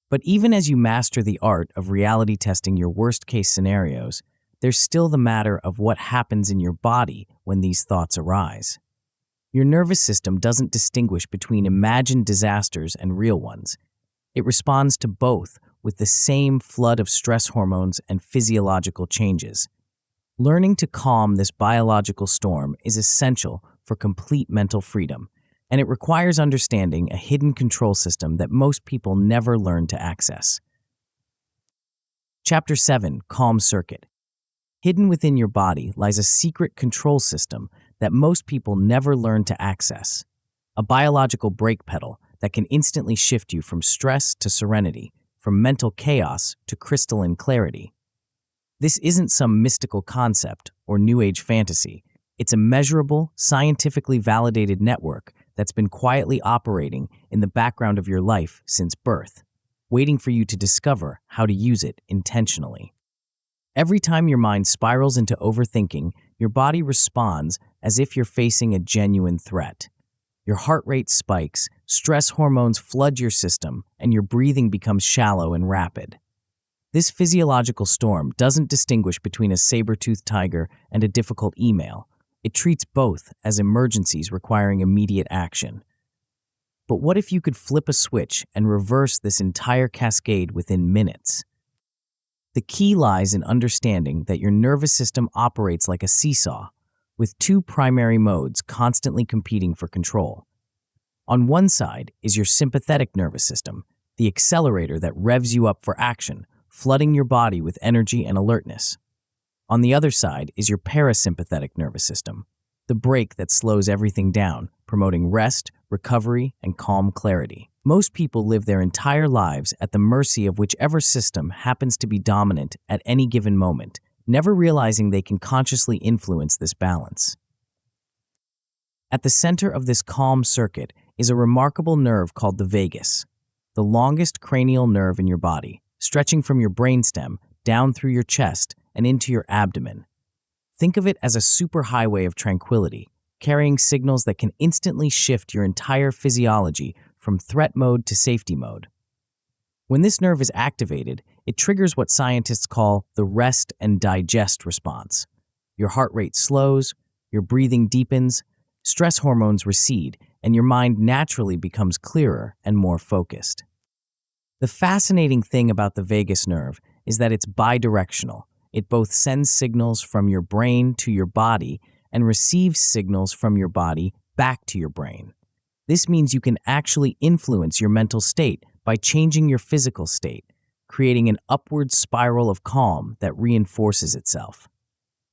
But even as you master the art of reality testing your worst-case scenarios, there's still the matter of what happens in your body when these thoughts arise. Your nervous system doesn't distinguish between imagined disasters and real ones. It responds to both with the same flood of stress hormones and physiological changes. Learning to calm this biological storm is essential for complete mental freedom, and it requires understanding a hidden control system that most people never learn to access. Chapter 7, Calm Circuit. Hidden within your body lies a secret control system that most people never learn to access. A biological brake pedal that can instantly shift you from stress to serenity, from mental chaos to crystalline clarity. This isn't some mystical concept or New Age fantasy. It's a measurable, scientifically validated network that's been quietly operating in the background of your life since birth, waiting for you to discover how to use it intentionally. Every time your mind spirals into overthinking, your body responds as if you're facing a genuine threat. Your heart rate spikes, stress hormones flood your system, and your breathing becomes shallow and rapid. This physiological storm doesn't distinguish between a saber-toothed tiger and a difficult email. It treats both as emergencies requiring immediate action. But what if you could flip a switch and reverse this entire cascade within minutes? The key lies in understanding that your nervous system operates like a seesaw, with two primary modes constantly competing for control. On one side is your sympathetic nervous system, the accelerator that revs you up for action, flooding your body with energy and alertness. On the other side is your parasympathetic nervous system, the brake that slows everything down, promoting rest, recovery, and calm clarity. Most people live their entire lives at the mercy of whichever system happens to be dominant at any given moment, never realizing they can consciously influence this balance. At the center of this calm circuit is a remarkable nerve called the vagus, the longest cranial nerve in your body, stretching from your brainstem down through your chest and into your abdomen. Think of it as a superhighway of tranquility, carrying signals that can instantly shift your entire physiology from threat mode to safety mode. When this nerve is activated, it triggers what scientists call the rest and digest response. Your heart rate slows, your breathing deepens, stress hormones recede, and your mind naturally becomes clearer and more focused. The fascinating thing about the vagus nerve is that it's bidirectional. It both sends signals from your brain to your body and receives signals from your body back to your brain. This means you can actually influence your mental state by changing your physical state, creating an upward spiral of calm that reinforces itself.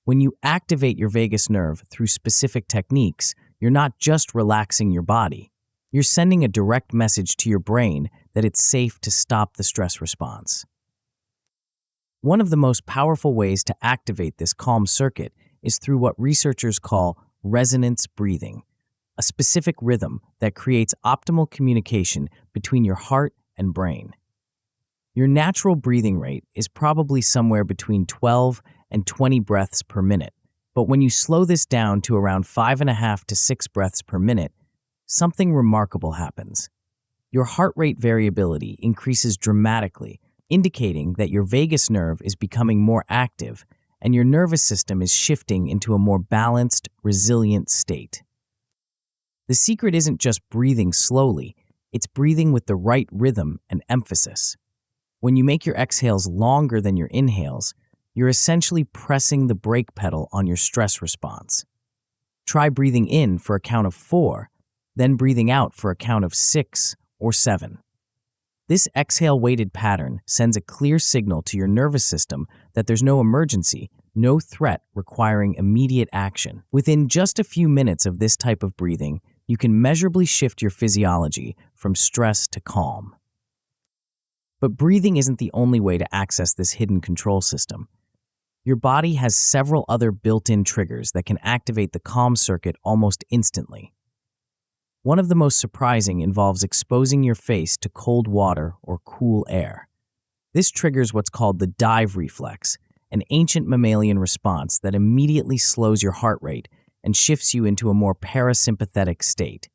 When you activate your vagus nerve through specific techniques, you're not just relaxing your body. You're sending a direct message to your brain that it's safe to stop the stress response. One of the most powerful ways to activate this calm circuit is through what researchers call resonance breathing, a specific rhythm that creates optimal communication between your heart and brain. Your natural breathing rate is probably somewhere between 12 and 20 breaths per minute, but when you slow this down to around 5.5 to 6 breaths per minute, something remarkable happens. Your heart rate variability increases dramatically, indicating that your vagus nerve is becoming more active and your nervous system is shifting into a more balanced, resilient state. The secret isn't just breathing slowly, it's breathing with the right rhythm and emphasis. When you make your exhales longer than your inhales, you're essentially pressing the brake pedal on your stress response. Try breathing in for a count of 4, then breathing out for a count of 6 or 7. This exhale-weighted pattern sends a clear signal to your nervous system that there's no emergency, no threat requiring immediate action. Within just a few minutes of this type of breathing, you can measurably shift your physiology from stress to calm. But breathing isn't the only way to access this hidden control system. Your body has several other built-in triggers that can activate the calm circuit almost instantly. One of the most surprising involves exposing your face to cold water or cool air. This triggers what's called the dive reflex, an ancient mammalian response that immediately slows your heart rate and shifts you into a more parasympathetic state.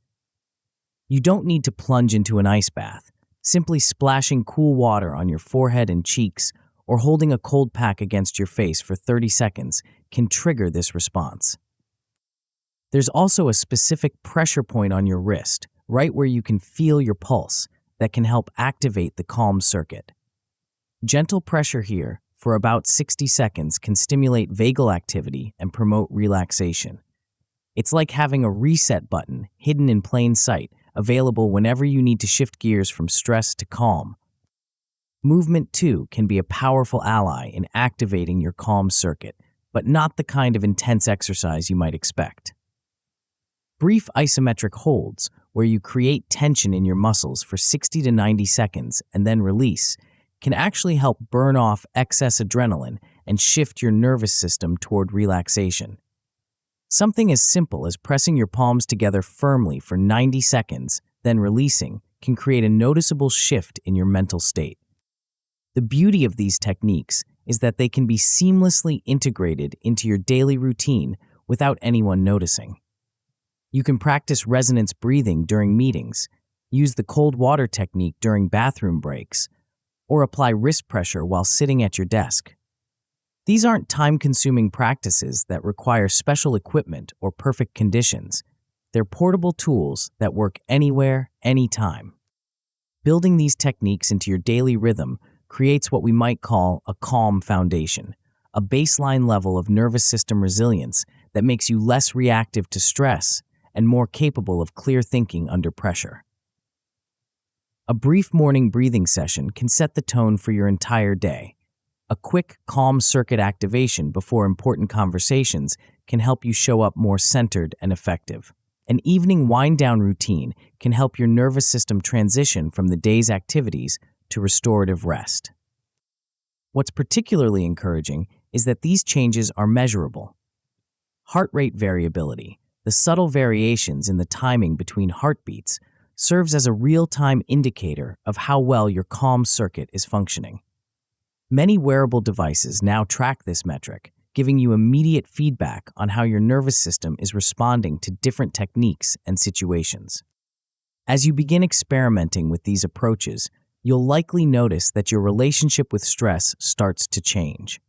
You don't need to plunge into an ice bath. Simply splashing cool water on your forehead and cheeks or holding a cold pack against your face for 30 seconds can trigger this response. There's also a specific pressure point on your wrist, right where you can feel your pulse, that can help activate the calm circuit. Gentle pressure here for about 60 seconds can stimulate vagal activity and promote relaxation. It's like having a reset button hidden in plain sight, available whenever you need to shift gears from stress to calm. Movement, too, can be a powerful ally in activating your calm circuit, but not the kind of intense exercise you might expect. Brief isometric holds, where you create tension in your muscles for 60 to 90 seconds and then release, can actually help burn off excess adrenaline and shift your nervous system toward relaxation. Something as simple as pressing your palms together firmly for 90 seconds, then releasing, can create a noticeable shift in your mental state. The beauty of these techniques is that they can be seamlessly integrated into your daily routine without anyone noticing. You can practice resonance breathing during meetings, use the cold water technique during bathroom breaks, or apply wrist pressure while sitting at your desk. These aren't time-consuming practices that require special equipment or perfect conditions. They're portable tools that work anywhere, anytime. Building these techniques into your daily rhythm creates what we might call a calm foundation, a baseline level of nervous system resilience that makes you less reactive to stress and more capable of clear thinking under pressure. A brief morning breathing session can set the tone for your entire day. A quick, calm circuit activation before important conversations can help you show up more centered and effective. An evening wind-down routine can help your nervous system transition from the day's activities to restorative rest. What's particularly encouraging is that these changes are measurable. Heart rate variability, the subtle variations in the timing between heartbeats, serves as a real-time indicator of how well your calm circuit is functioning. Many wearable devices now track this metric, giving you immediate feedback on how your nervous system is responding to different techniques and situations. As you begin experimenting with these approaches, you'll likely notice that your relationship with stress starts to change.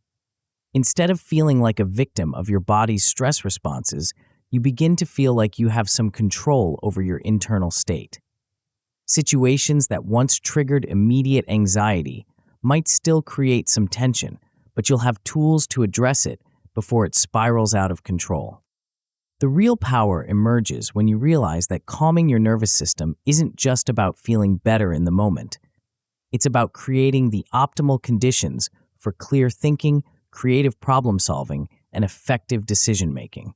Instead of feeling like a victim of your body's stress responses, you begin to feel like you have some control over your internal state. Situations that once triggered immediate anxiety might still create some tension, but you'll have tools to address it before it spirals out of control. The real power emerges when you realize that calming your nervous system isn't just about feeling better in the moment. It's about creating the optimal conditions for clear thinking, creative problem solving, and effective decision making.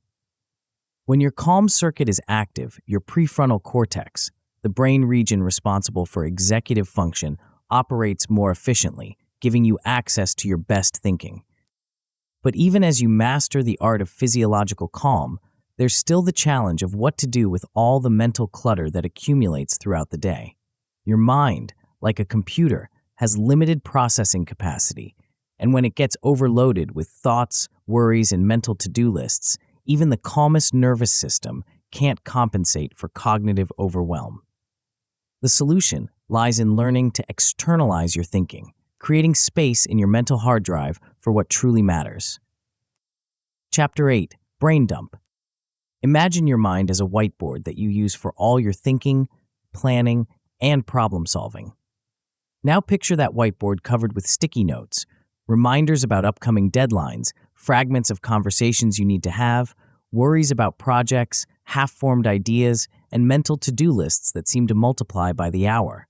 When your calm circuit is active, your prefrontal cortex, the brain region responsible for executive function, operates more efficiently, giving you access to your best thinking. But even as you master the art of physiological calm, there's still the challenge of what to do with all the mental clutter that accumulates throughout the day. Your mind, like a computer, has limited processing capacity, and when it gets overloaded with thoughts, worries, and mental to-do lists, even the calmest nervous system can't compensate for cognitive overwhelm. The solution lies in learning to externalize your thinking, creating space in your mental hard drive for what truly matters. Chapter 8. Brain Dump. Imagine your mind as a whiteboard that you use for all your thinking, planning, and problem solving. Now picture that whiteboard covered with sticky notes, reminders about upcoming deadlines, fragments of conversations you need to have, worries about projects, half-formed ideas, and mental to-do lists that seem to multiply by the hour.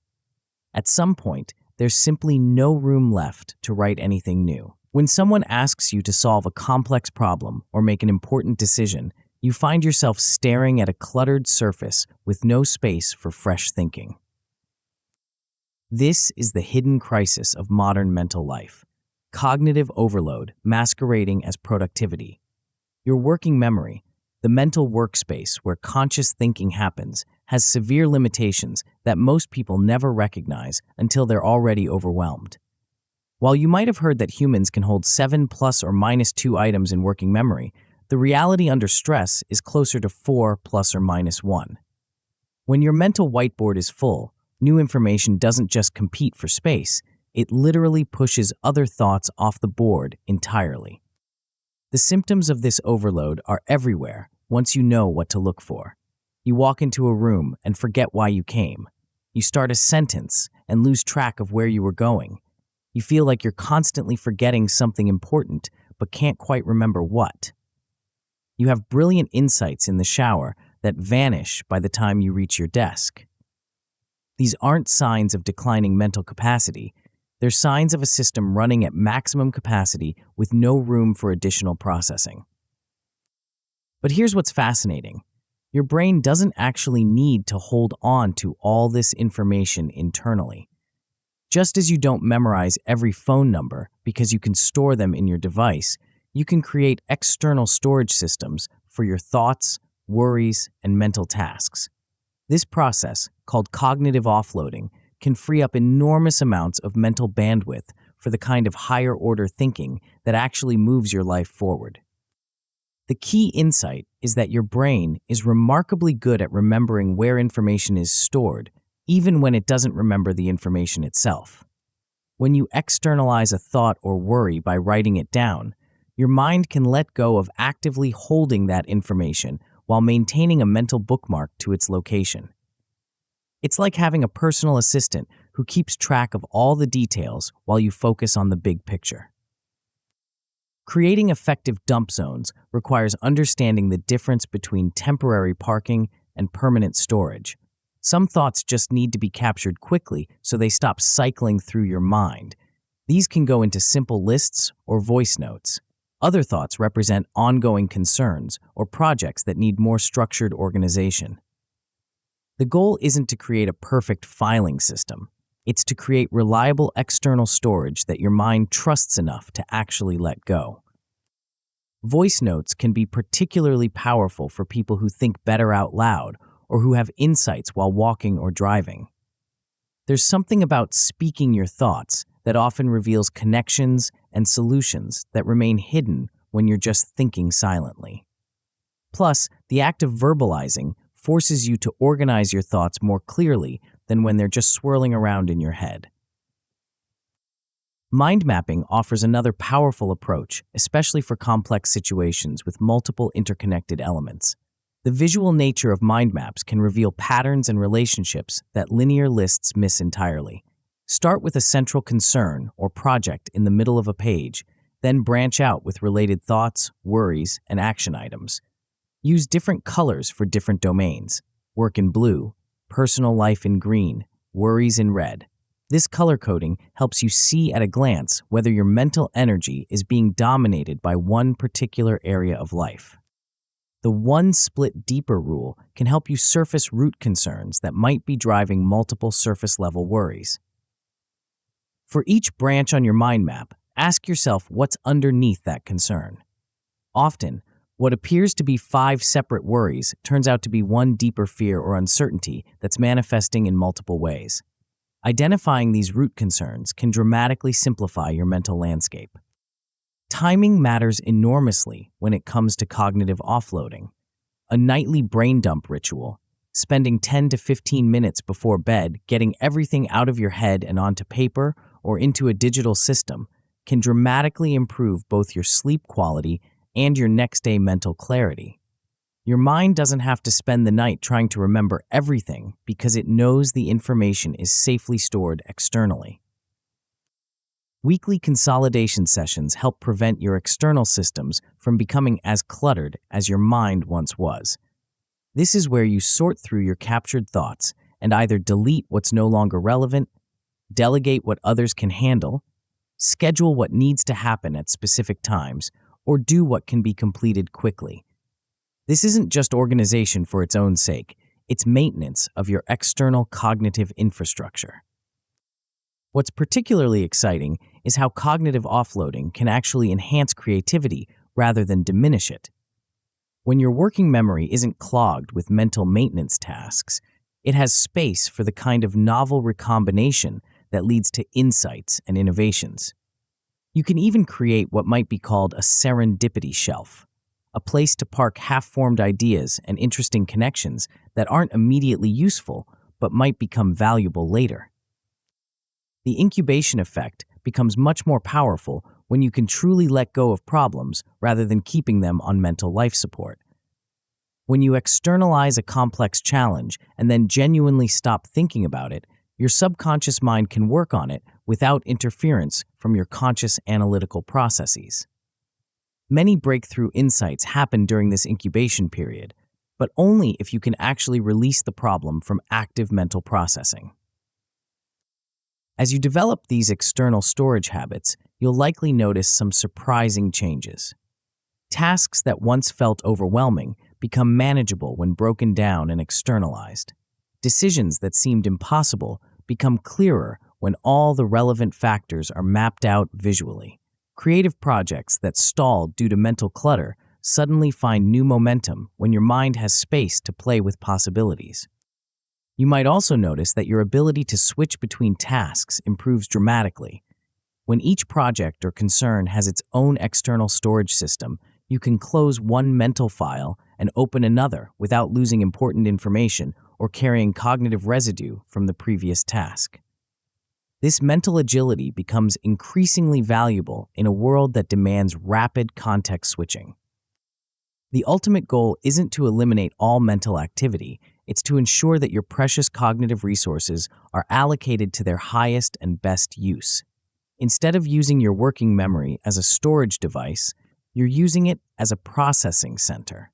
At some point, there's simply no room left to write anything new. When someone asks you to solve a complex problem or make an important decision, you find yourself staring at a cluttered surface with no space for fresh thinking. This is the hidden crisis of modern mental life: cognitive overload masquerading as productivity. Your working memory, the mental workspace where conscious thinking happens, has severe limitations that most people never recognize until they're already overwhelmed. While you might have heard that humans can hold 7 plus or minus 2 items in working memory, the reality under stress is closer to 4 plus or minus 1. When your mental whiteboard is full, new information doesn't just compete for space, it literally pushes other thoughts off the board entirely. The symptoms of this overload are everywhere once you know what to look for. You walk into a room and forget why you came. You start a sentence and lose track of where you were going. You feel like you're constantly forgetting something important, but can't quite remember what. You have brilliant insights in the shower that vanish by the time you reach your desk. These aren't signs of declining mental capacity. They're signs of a system running at maximum capacity with no room for additional processing. But here's what's fascinating. Your brain doesn't actually need to hold on to all this information internally. Just as you don't memorize every phone number because you can store them in your device, you can create external storage systems for your thoughts, worries, and mental tasks. This process, called cognitive offloading, can free up enormous amounts of mental bandwidth for the kind of higher-order thinking that actually moves your life forward. The key insight is that your brain is remarkably good at remembering where information is stored, even when it doesn't remember the information itself. When you externalize a thought or worry by writing it down, your mind can let go of actively holding that information while maintaining a mental bookmark to its location. It's like having a personal assistant who keeps track of all the details while you focus on the big picture. Creating effective dump zones requires understanding the difference between temporary parking and permanent storage. Some thoughts just need to be captured quickly so they stop cycling through your mind. These can go into simple lists or voice notes. Other thoughts represent ongoing concerns or projects that need more structured organization. The goal isn't to create a perfect filing system. It's to create reliable external storage that your mind trusts enough to actually let go. Voice notes can be particularly powerful for people who think better out loud or who have insights while walking or driving. There's something about speaking your thoughts that often reveals connections and solutions that remain hidden when you're just thinking silently. Plus, the act of verbalizing forces you to organize your thoughts more clearly than when they're just swirling around in your head. Mind mapping offers another powerful approach, especially for complex situations with multiple interconnected elements. The visual nature of mind maps can reveal patterns and relationships that linear lists miss entirely. Start with a central concern or project in the middle of a page, then branch out with related thoughts, worries, and action items. Use different colors for different domains: work in blue, personal life in green, worries in red. This color coding helps you see at a glance whether your mental energy is being dominated by one particular area of life. The one split deeper rule can help you surface root concerns that might be driving multiple surface-level worries. For each branch on your mind map, ask yourself what's underneath that concern. Often, what appears to be 5 separate worries turns out to be one deeper fear or uncertainty that's manifesting in multiple ways. Identifying these root concerns can dramatically simplify your mental landscape. Timing matters enormously when it comes to cognitive offloading. A nightly brain dump ritual, spending 10 to 15 minutes before bed getting everything out of your head and onto paper or into a digital system, can dramatically improve both your sleep quality and your next day mental clarity. Your mind doesn't have to spend the night trying to remember everything because it knows the information is safely stored externally. Weekly consolidation sessions help prevent your external systems from becoming as cluttered as your mind once was. This is where you sort through your captured thoughts and either delete what's no longer relevant, delegate what others can handle, schedule what needs to happen at specific times, or do what can be completed quickly. This isn't just organization for its own sake, it's maintenance of your external cognitive infrastructure. What's particularly exciting is how cognitive offloading can actually enhance creativity rather than diminish it. When your working memory isn't clogged with mental maintenance tasks, it has space for the kind of novel recombination that leads to insights and innovations. You can even create what might be called a serendipity shelf, a place to park half-formed ideas and interesting connections that aren't immediately useful but might become valuable later. The incubation effect becomes much more powerful when you can truly let go of problems rather than keeping them on mental life support. When you externalize a complex challenge and then genuinely stop thinking about it, your subconscious mind can work on it without interference from your conscious analytical processes. Many breakthrough insights happen during this incubation period, but only if you can actually release the problem from active mental processing. As you develop these external storage habits, you'll likely notice some surprising changes. Tasks that once felt overwhelming become manageable when broken down and externalized. Decisions that seemed impossible become clearer when all the relevant factors are mapped out visually. Creative projects that stalled due to mental clutter suddenly find new momentum when your mind has space to play with possibilities. You might also notice that your ability to switch between tasks improves dramatically. When each project or concern has its own external storage system, you can close one mental file and open another without losing important information or carrying cognitive residue from the previous task. This mental agility becomes increasingly valuable in a world that demands rapid context switching. The ultimate goal isn't to eliminate all mental activity, it's to ensure that your precious cognitive resources are allocated to their highest and best use. Instead of using your working memory as a storage device, you're using it as a processing center.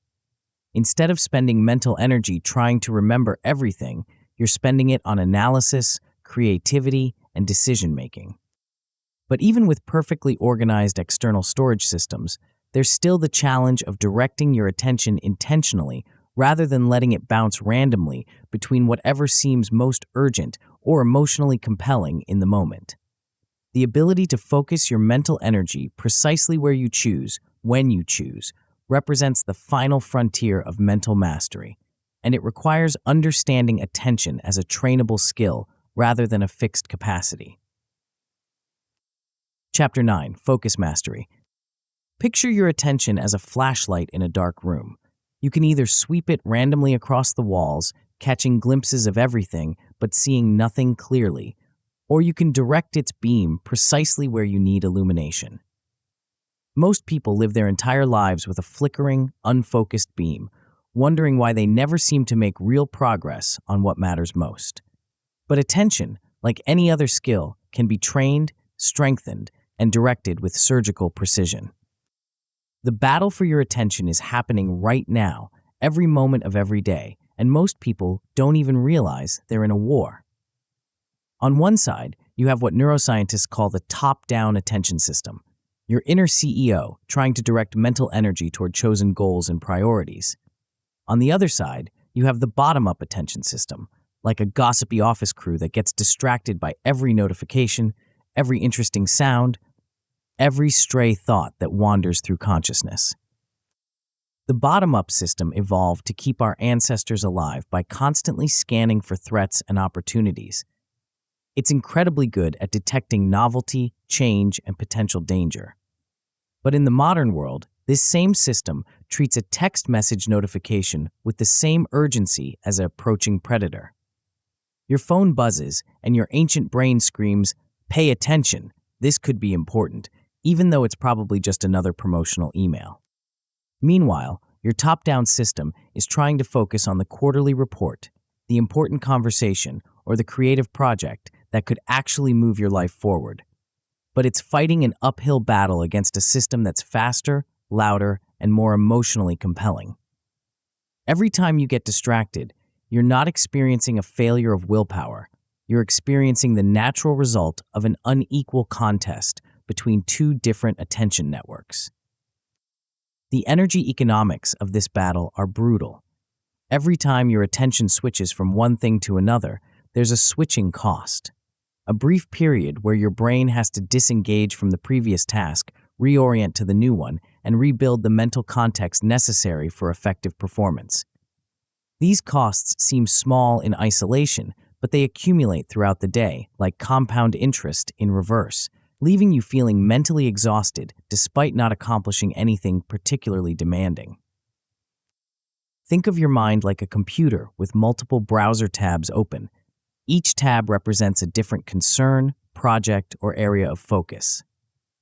Instead of spending mental energy trying to remember everything, you're spending it on analysis, creativity, and decision-making. But even with perfectly organized external storage systems, there's still the challenge of directing your attention intentionally rather than letting it bounce randomly between whatever seems most urgent or emotionally compelling in the moment. The ability to focus your mental energy precisely where you choose, when you choose, represents the final frontier of mental mastery, and it requires understanding attention as a trainable skill rather than a fixed capacity. Chapter 9. Focus Mastery. Picture your attention as a flashlight in a dark room. You can either sweep it randomly across the walls, catching glimpses of everything but seeing nothing clearly, or you can direct its beam precisely where you need illumination. Most people live their entire lives with a flickering, unfocused beam, wondering why they never seem to make real progress on what matters most. But attention, like any other skill, can be trained, strengthened, and directed with surgical precision. The battle for your attention is happening right now, every moment of every day, and most people don't even realize they're in a war. On one side, you have what neuroscientists call the top-down attention system, your inner CEO trying to direct mental energy toward chosen goals and priorities. On the other side, you have the bottom-up attention system, like a gossipy office crew that gets distracted by every notification, every interesting sound, every stray thought that wanders through consciousness. The bottom-up system evolved to keep our ancestors alive by constantly scanning for threats and opportunities. It's incredibly good at detecting novelty, change, and potential danger. But in the modern world, this same system treats a text message notification with the same urgency as an approaching predator. Your phone buzzes, and your ancient brain screams, "Pay attention, this could be important," even though it's probably just another promotional email. Meanwhile, your top-down system is trying to focus on the quarterly report, the important conversation, or the creative project that could actually move your life forward. But it's fighting an uphill battle against a system that's faster, louder, and more emotionally compelling. Every time you get distracted, you're not experiencing a failure of willpower. You're experiencing the natural result of an unequal contest between two different attention networks. The energy economics of this battle are brutal. Every time your attention switches from one thing to another, there's a switching cost. A brief period where your brain has to disengage from the previous task, reorient to the new one, and rebuild the mental context necessary for effective performance. These costs seem small in isolation, but they accumulate throughout the day, like compound interest in reverse, leaving you feeling mentally exhausted despite not accomplishing anything particularly demanding. Think of your mind like a computer with multiple browser tabs open. Each tab represents a different concern, project, or area of focus.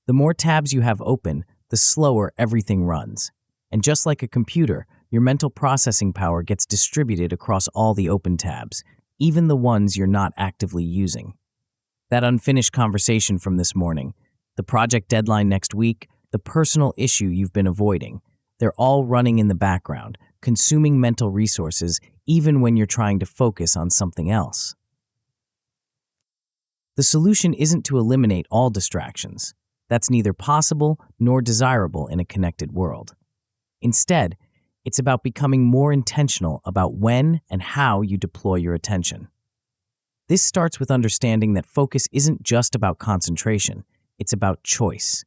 The more tabs you have open, the slower everything runs. And just like a computer, your mental processing power gets distributed across all the open tabs, even the ones you're not actively using. That unfinished conversation from this morning, the project deadline next week, the personal issue you've been avoiding, they're all running in the background, consuming mental resources even when you're trying to focus on something else. The solution isn't to eliminate all distractions. That's neither possible nor desirable in a connected world. Instead, it's about becoming more intentional about when and how you deploy your attention. This starts with understanding that focus isn't just about concentration, it's about choice.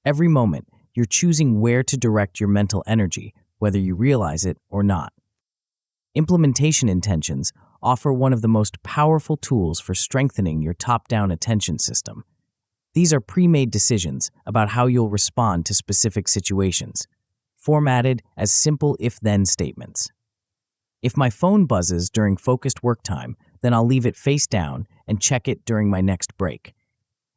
Every moment, you're choosing where to direct your mental energy, whether you realize it or not. Implementation intentions offer one of the most powerful tools for strengthening your top-down attention system. These are pre-made decisions about how you'll respond to specific situations, formatted as simple if-then statements. If my phone buzzes during focused work time, then I'll leave it face down and check it during my next break.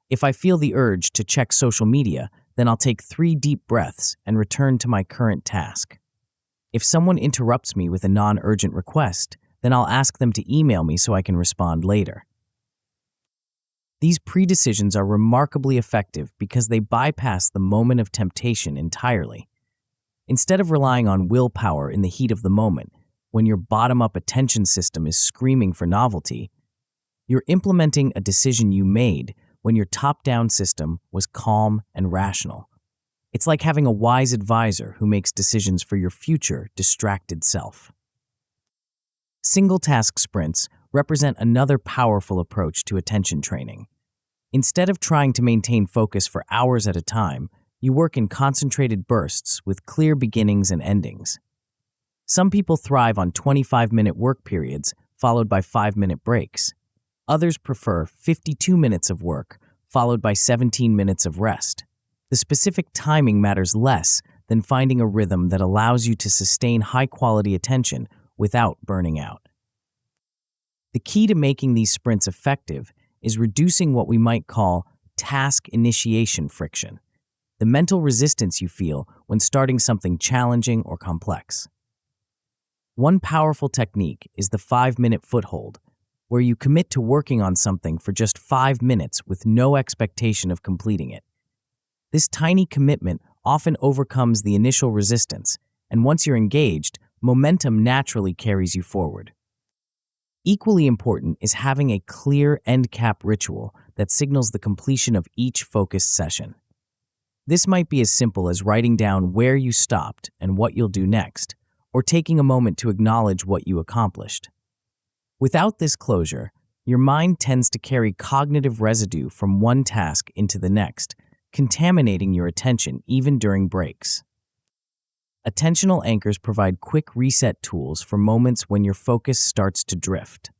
If I feel the urge to check social media, then I'll take 3 deep breaths and return to my current task. If someone interrupts me with a non-urgent request, then I'll ask them to email me so I can respond later. These pre-decisions are remarkably effective because they bypass the moment of temptation entirely. Instead of relying on willpower in the heat of the moment, when your bottom-up attention system is screaming for novelty, you're implementing a decision you made when your top-down system was calm and rational. It's like having a wise advisor who makes decisions for your future distracted self. Single-task sprints represent another powerful approach to attention training. Instead of trying to maintain focus for hours at a time, you work in concentrated bursts with clear beginnings and endings. Some people thrive on 25-minute work periods followed by 5-minute breaks. Others prefer 52 minutes of work followed by 17 minutes of rest. The specific timing matters less than finding a rhythm that allows you to sustain high-quality attention without burning out. The key to making these sprints effective is reducing what we might call task initiation friction, the mental resistance you feel when starting something challenging or complex. One powerful technique is the 5-minute foothold, where you commit to working on something for just 5 minutes with no expectation of completing it. This tiny commitment often overcomes the initial resistance, and once you're engaged, momentum naturally carries you forward. Equally important is having a clear end cap ritual that signals the completion of each focused session. This might be as simple as writing down where you stopped and what you'll do next, or taking a moment to acknowledge what you accomplished. Without this closure, your mind tends to carry cognitive residue from one task into the next, contaminating your attention even during breaks. Attentional anchors provide quick reset tools for moments when your focus starts to drift.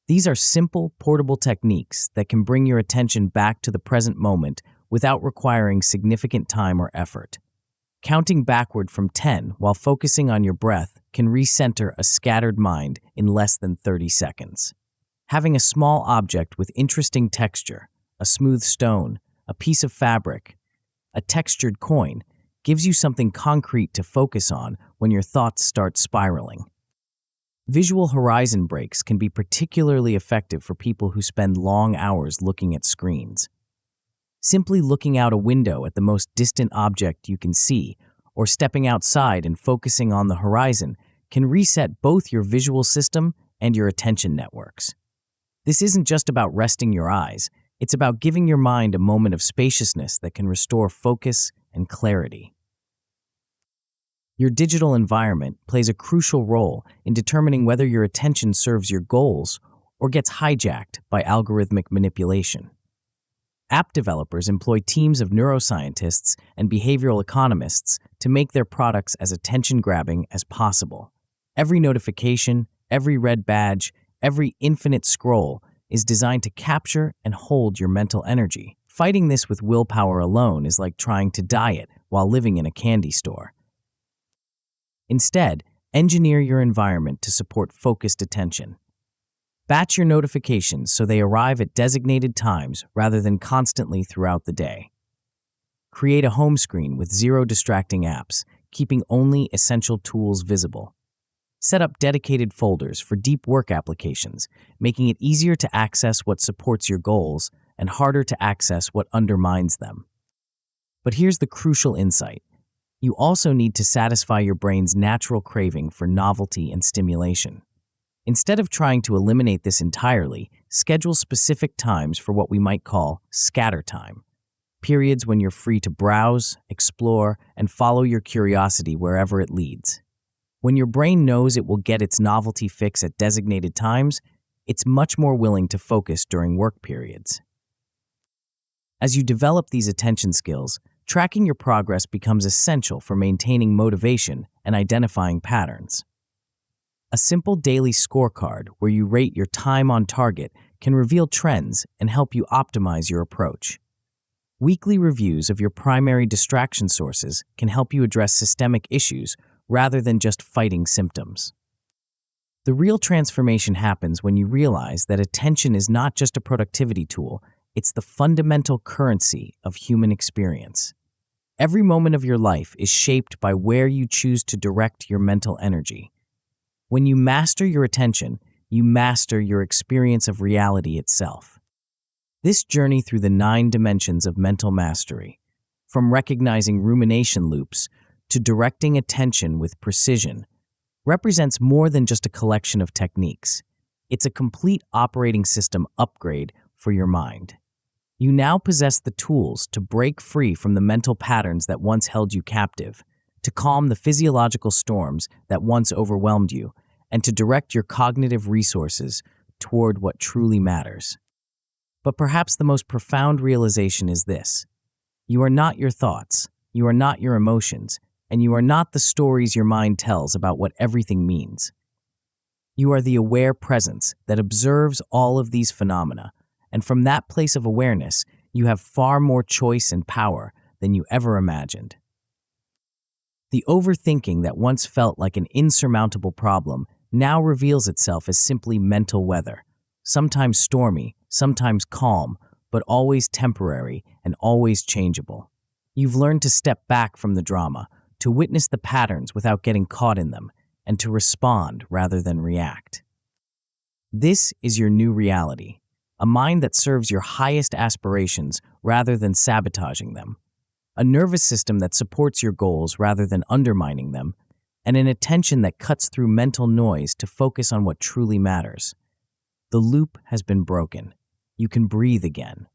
These are simple, portable techniques that can bring your attention back to the present moment without requiring significant time or effort. Counting backward from 10 while focusing on your breath can recenter a scattered mind in less than 30 seconds. Having a small object with interesting texture, a smooth stone, a piece of fabric, a textured coin, gives you something concrete to focus on when your thoughts start spiraling. Visual horizon breaks can be particularly effective for people who spend long hours looking at screens. Simply looking out a window at the most distant object you can see, or stepping outside and focusing on the horizon, can reset both your visual system and your attention networks. This isn't just about resting your eyes, it's about giving your mind a moment of spaciousness that can restore focus and clarity. Your digital environment plays a crucial role in determining whether your attention serves your goals or gets hijacked by algorithmic manipulation. App developers employ teams of neuroscientists and behavioral economists to make their products as attention-grabbing as possible. Every notification, every red badge, every infinite scroll is designed to capture and hold your mental energy. Fighting this with willpower alone is like trying to diet while living in a candy store. Instead, engineer your environment to support focused attention. Batch your notifications so they arrive at designated times rather than constantly throughout the day. Create a home screen with zero distracting apps, keeping only essential tools visible. Set up dedicated folders for deep work applications, making it easier to access what supports your goals and harder to access what undermines them. But here's the crucial insight. You also need to satisfy your brain's natural craving for novelty and stimulation. Instead of trying to eliminate this entirely, schedule specific times for what we might call scatter time, periods when you're free to browse, explore, and follow your curiosity wherever it leads. When your brain knows it will get its novelty fix at designated times, it's much more willing to focus during work periods. As you develop these attention skills, tracking your progress becomes essential for maintaining motivation and identifying patterns. A simple daily scorecard where you rate your time on target can reveal trends and help you optimize your approach. Weekly reviews of your primary distraction sources can help you address systemic issues rather than just fighting symptoms. The real transformation happens when you realize that attention is not just a productivity tool, it's the fundamental currency of human experience. Every moment of your life is shaped by where you choose to direct your mental energy. When you master your attention, you master your experience of reality itself. This journey through the 9 dimensions of mental mastery, from recognizing rumination loops to directing attention with precision, represents more than just a collection of techniques. It's a complete operating system upgrade for your mind. You now possess the tools to break free from the mental patterns that once held you captive, to calm the physiological storms that once overwhelmed you, and to direct your cognitive resources toward what truly matters. But perhaps the most profound realization is this: you are not your thoughts, you are not your emotions, and you are not the stories your mind tells about what everything means. You are the aware presence that observes all of these phenomena, and from that place of awareness, you have far more choice and power than you ever imagined. The overthinking that once felt like an insurmountable problem now reveals itself as simply mental weather, sometimes stormy, sometimes calm, but always temporary and always changeable. You've learned to step back from the drama, to witness the patterns without getting caught in them, and to respond rather than react. This is your new reality, a mind that serves your highest aspirations rather than sabotaging them, a nervous system that supports your goals rather than undermining them, and an attention that cuts through mental noise to focus on what truly matters. The loop has been broken. You can breathe again.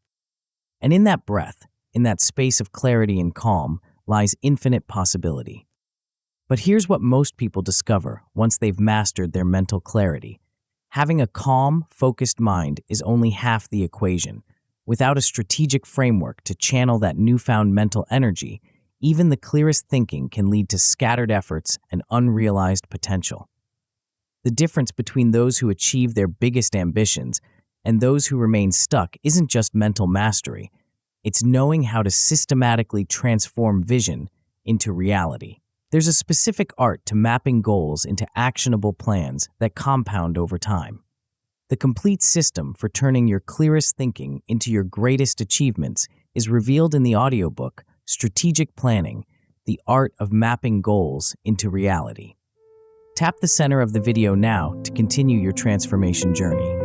And in that breath, in that space of clarity and calm, lies infinite possibility. But here's what most people discover once they've mastered their mental clarity. Having a calm, focused mind is only half the equation. Without a strategic framework to channel that newfound mental energy, even the clearest thinking can lead to scattered efforts and unrealized potential. The difference between those who achieve their biggest ambitions and those who remain stuck isn't just mental mastery, it's knowing how to systematically transform vision into reality. There's a specific art to mapping goals into actionable plans that compound over time. The complete system for turning your clearest thinking into your greatest achievements is revealed in the audiobook, Strategic Planning, The Art of Mapping Goals into Reality. Tap the center of the video now to continue your transformation journey.